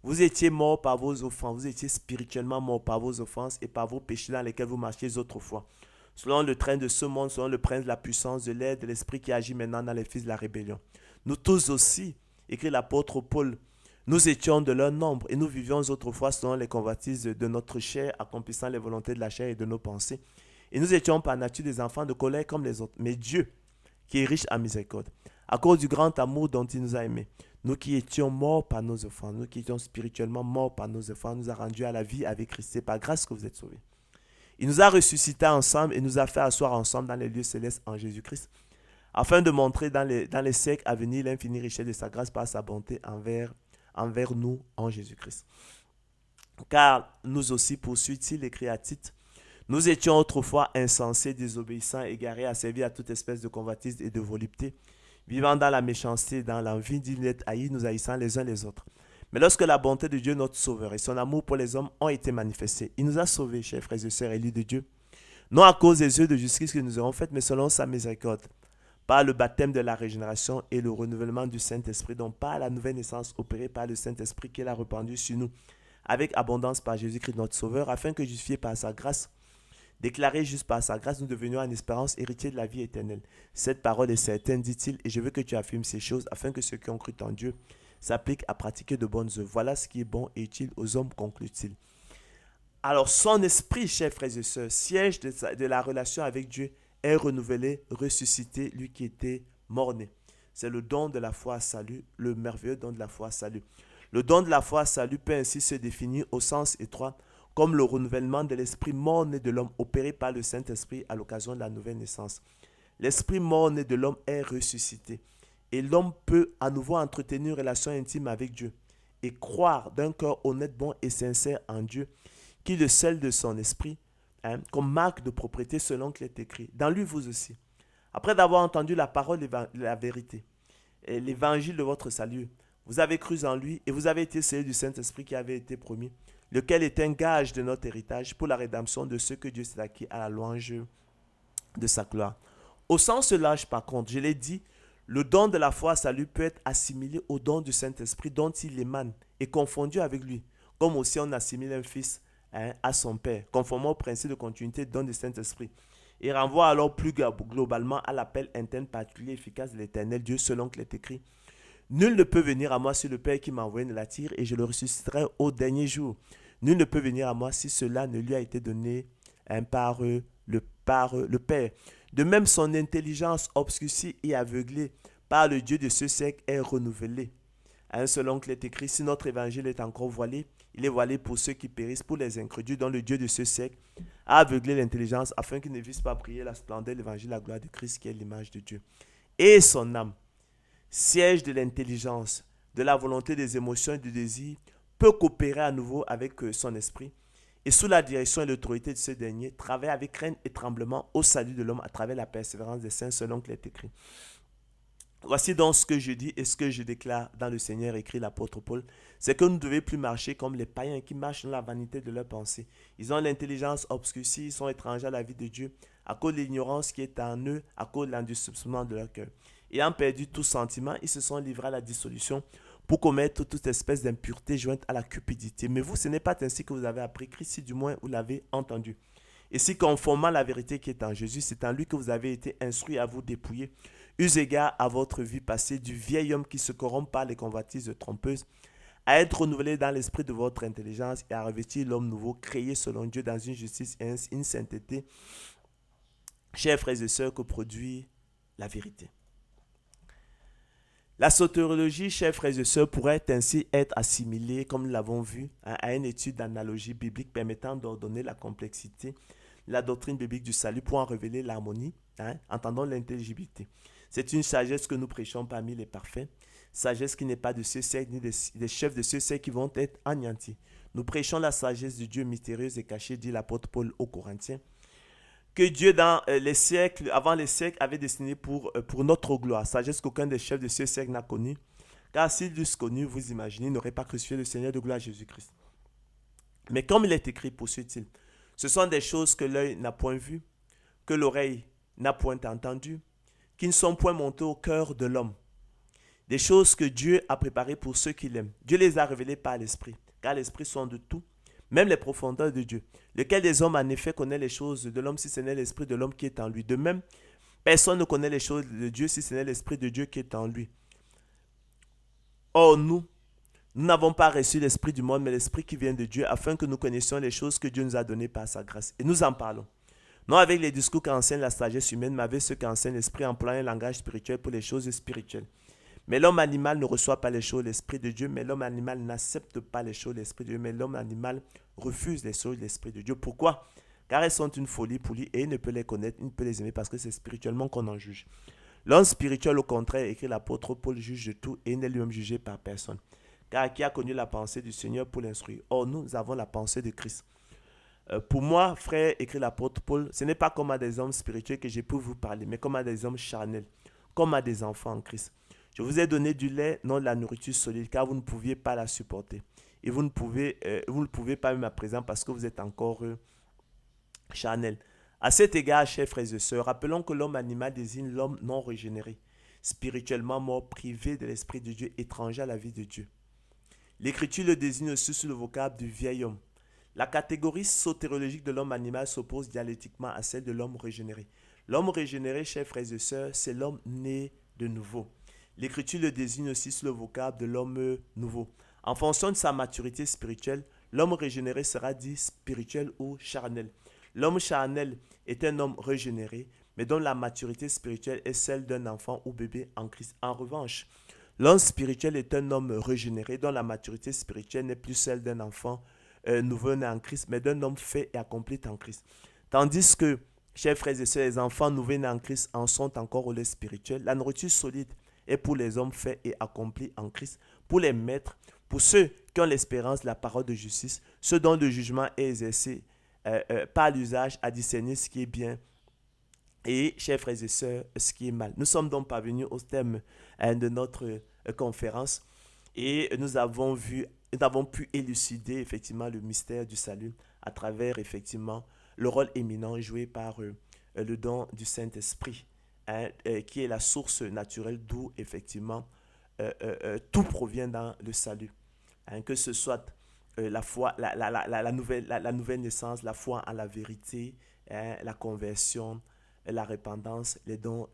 Vous étiez morts par vos offenses, vous étiez spirituellement morts par vos offenses et par vos péchés dans lesquels vous marchiez autrefois. Selon le train de ce monde, selon le prince de la puissance de l'air, de l'esprit qui agit maintenant dans les fils de la rébellion. Nous tous aussi, écrit l'apôtre Paul, nous étions de leur nombre et nous vivions autrefois selon les convoitises de notre chair, accomplissant les volontés de la chair et de nos pensées. Et nous étions par nature des enfants de colère comme les autres. Mais Dieu, qui est riche en miséricorde, à cause du grand amour dont il nous a aimés, nous qui étions morts par nos offenses, nous qui étions spirituellement morts par nos offenses, nous a rendus à la vie avec Christ. C'est par grâce que vous êtes sauvés. Il nous a ressuscités ensemble et nous a fait asseoir ensemble dans les lieux célestes en Jésus-Christ, afin de montrer dans les siècles à venir l'infinie richesse de sa grâce par sa bonté envers nous en Jésus-Christ. Car nous aussi, poursuit-il, écrit à Tite, nous étions autrefois insensés, désobéissants, égarés, asservis à toute espèce de convoitise et de volupté, vivant dans la méchanceté, dans l'envie d'être haïs, nous haïssant les uns les autres. Mais lorsque la bonté de Dieu, notre Sauveur, et son amour pour les hommes ont été manifestés, il nous a sauvés, chers frères et sœurs élus de Dieu, non à cause des œuvres de justice que nous aurons faites, mais selon sa miséricorde, par le baptême de la régénération et le renouvellement du Saint-Esprit, donc par la nouvelle naissance opérée par le Saint-Esprit qu'il a répandu sur nous, avec abondance par Jésus-Christ notre Sauveur, afin que justifiés par sa grâce, déclarés juste par sa grâce, nous devenions en espérance héritiers de la vie éternelle. Cette parole est certaine, dit-il, et je veux que tu affirmes ces choses, afin que ceux qui ont cru en Dieu s'appliquent à pratiquer de bonnes œuvres. Voilà ce qui est bon et utile aux hommes, conclut-il. Alors, son esprit, chers frères et sœurs, siège de la relation avec Dieu, est renouvelé, ressuscité, lui qui était mort-né. C'est le don de la foi à salut, le merveilleux don de la foi à salut. Le don de la foi à salut peut ainsi se définir au sens étroit comme le renouvellement de l'esprit mort-né de l'homme opéré par le Saint-Esprit à l'occasion de la nouvelle naissance. L'esprit mort-né de l'homme est ressuscité et l'homme peut à nouveau entretenir une relation intime avec Dieu et croire d'un cœur honnête, bon et sincère en Dieu, qui est le seul de son esprit, comme marque de propriété selon qu'il est écrit. Dans lui, vous aussi. Après avoir entendu la parole de la vérité, et l'évangile de votre salut, vous avez cru en lui et vous avez été scellés du Saint-Esprit qui avait été promis, lequel est un gage de notre héritage pour la rédemption de ceux que Dieu s'est acquis à la louange de sa gloire. Au sens large, par contre, je l'ai dit, le don de la foi à salut peut être assimilé au don du Saint-Esprit dont il émane et confondu avec lui, comme aussi on assimile un fils à son père, conformément au principe de continuité du don du Saint-Esprit. Il renvoie alors plus globalement à l'appel interne particulier et efficace de l'Éternel Dieu selon qu'il est écrit. Nul ne peut venir à moi si le Père qui m'a envoyé ne l'attire et je le ressusciterai au dernier jour. Nul ne peut venir à moi si cela ne lui a été donné par le Père. De même, son intelligence obscurcie et aveuglée par le Dieu de ce siècle est renouvelée. Selon qu'il est écrit, si notre évangile est encore voilé, il est voilé pour ceux qui périssent, pour les incrédules, dont le Dieu de ce siècle a aveuglé l'intelligence afin qu'ils ne vissent pas briller la splendeur de l'évangile, la gloire de Christ qui est l'image de Dieu. Et son âme, siège de l'intelligence, de la volonté, des émotions et du désir, peut coopérer à nouveau avec son esprit et sous la direction et l'autorité de ce dernier, travailler avec crainte et tremblement au salut de l'homme à travers la persévérance des saints selon qu'il est écrit. Voici donc ce que je dis et ce que je déclare dans le Seigneur, écrit l'apôtre Paul, c'est que nous ne devons plus marcher comme les païens qui marchent dans la vanité de leurs pensées. Ils ont l'intelligence obscurcie, ils sont étrangers à la vie de Dieu, à cause de l'ignorance qui est en eux, à cause de l'endurcissement de leur cœur. Ayant perdu tout sentiment, ils se sont livrés à la dissolution pour commettre toute espèce d'impureté jointe à la cupidité. Mais vous, ce n'est pas ainsi que vous avez appris Christ, si du moins vous l'avez entendu. Et si conformément à la vérité qui est en Jésus, c'est en lui que vous avez été instruits à vous dépouiller, eu égard à votre vie passée, du vieil homme qui se corrompt par les convoitises trompeuses, à être renouvelé dans l'esprit de votre intelligence et à revêtir l'homme nouveau, créé selon Dieu dans une justice et une sainteté, chers frères et sœurs, que produit la vérité. La soteriologie, chers frères et sœurs, pourrait ainsi être assimilée, comme nous l'avons vu, à une étude d'analogie biblique permettant d'ordonner la complexité, la doctrine biblique du salut pour en révéler l'harmonie, entendant l'intelligibilité. C'est une sagesse que nous prêchons parmi les parfaits, sagesse qui n'est pas de ce siècle ni des chefs de ce siècle qui vont être anéantis. Nous prêchons la sagesse de Dieu mystérieuse et cachée, dit l'apôtre Paul aux Corinthiens, que Dieu dans les siècles, avant les siècles, avait destiné pour notre gloire, sagesse qu'aucun des chefs de ce siècle n'a connue, car s'ils l'eussent connue, vous imaginez, ils n'auraient pas crucifié le Seigneur de gloire Jésus-Christ. Mais comme il est écrit, poursuit-il, ce sont des choses que l'œil n'a point vues, que l'oreille n'a point entendues, qui ne sont point montées au cœur de l'homme. Des choses que Dieu a préparées pour ceux qui l'aiment. Dieu les a révélées par l'Esprit, car l'Esprit sonde de tout, même les profondeurs de Dieu. Lequel des hommes en effet connaît les choses de l'homme si ce n'est l'Esprit de l'homme qui est en lui. De même, personne ne connaît les choses de Dieu si ce n'est l'Esprit de Dieu qui est en lui. Or, nous n'avons pas reçu l'Esprit du monde, mais l'Esprit qui vient de Dieu, afin que nous connaissions les choses que Dieu nous a données par sa grâce. Et nous en parlons. Non avec les discours qu'enseigne la sagesse humaine, mais avec ceux qu'enseigne l'Esprit employant un langage spirituel pour les choses spirituelles. Mais l'homme animal ne reçoit pas les choses de l'Esprit de Dieu, mais l'homme animal n'accepte pas les choses de l'Esprit de Dieu, mais l'homme animal refuse les choses de l'Esprit de Dieu. Pourquoi? Car elles sont une folie pour lui et il ne peut les connaître, il ne peut les aimer parce que c'est spirituellement qu'on en juge. L'homme spirituel, au contraire, écrit l'apôtre Paul, juge de tout et n'est lui-même jugé par personne. Car qui a connu la pensée du Seigneur pour l'instruire? Or, nous avons la pensée de Christ. Pour moi, frère, écrit l'apôtre Paul, ce n'est pas comme à des hommes spirituels que je peux vous parler, mais comme à des hommes charnels, comme à des enfants en Christ. Je vous ai donné du lait, non de la nourriture solide, car vous ne pouviez pas la supporter. Et vous ne pouvez pas même à présent parce que vous êtes encore charnel. À cet égard, chers frères et sœurs, rappelons que l'homme animal désigne l'homme non régénéré, spirituellement mort, privé de l'Esprit de Dieu, étranger à la vie de Dieu. L'Écriture le désigne aussi sous le vocable du vieil homme. La catégorie sotériologique de l'homme animal s'oppose dialectiquement à celle de l'homme régénéré. L'homme régénéré, chers frères et sœurs, c'est l'homme né de nouveau. L'Écriture le désigne aussi sous le vocable de l'homme nouveau. En fonction de sa maturité spirituelle, l'homme régénéré sera dit spirituel ou charnel. L'homme charnel est un homme régénéré, mais dont la maturité spirituelle est celle d'un enfant ou bébé en Christ. En revanche, l'homme spirituel est un homme régénéré, dont la maturité spirituelle n'est plus celle d'un enfant nouveau-né en Christ, mais d'un homme fait et accompli en Christ. Tandis que, chers frères et sœurs, les enfants nouveau-nés en Christ en sont encore au lait spirituel. La nourriture solide est pour les hommes faits et accomplis en Christ, pour les maîtres, pour ceux qui ont l'espérance de la parole de justice, ceux dont le jugement est exercé par l'usage à discerner ce qui est bien et, chers frères et sœurs, ce qui est mal. Nous sommes donc parvenus au thème de notre conférence et nous avons pu élucider effectivement le mystère du salut à travers effectivement le rôle éminent joué par le don du Saint-Esprit, qui est la source naturelle d'où effectivement tout provient dans le salut. Que ce soit la foi, la nouvelle naissance, la foi en la vérité, la conversion, la repentance, les dons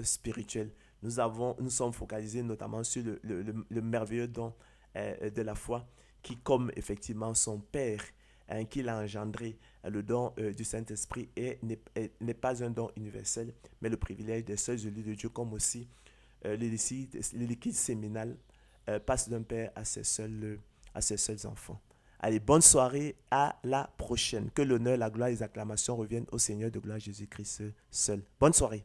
spirituels. Nous sommes focalisés notamment sur le merveilleux don de la foi qui, comme effectivement son Père, qui l'a engendré, le don du Saint-Esprit n'est pas un don universel, mais le privilège des seuls élus de Dieu, comme aussi le liquide séminal passe d'un père à ses seuls enfants. Allez, bonne soirée, à la prochaine. Que l'honneur, la gloire et les acclamations reviennent au Seigneur de gloire Jésus-Christ seul. Bonne soirée.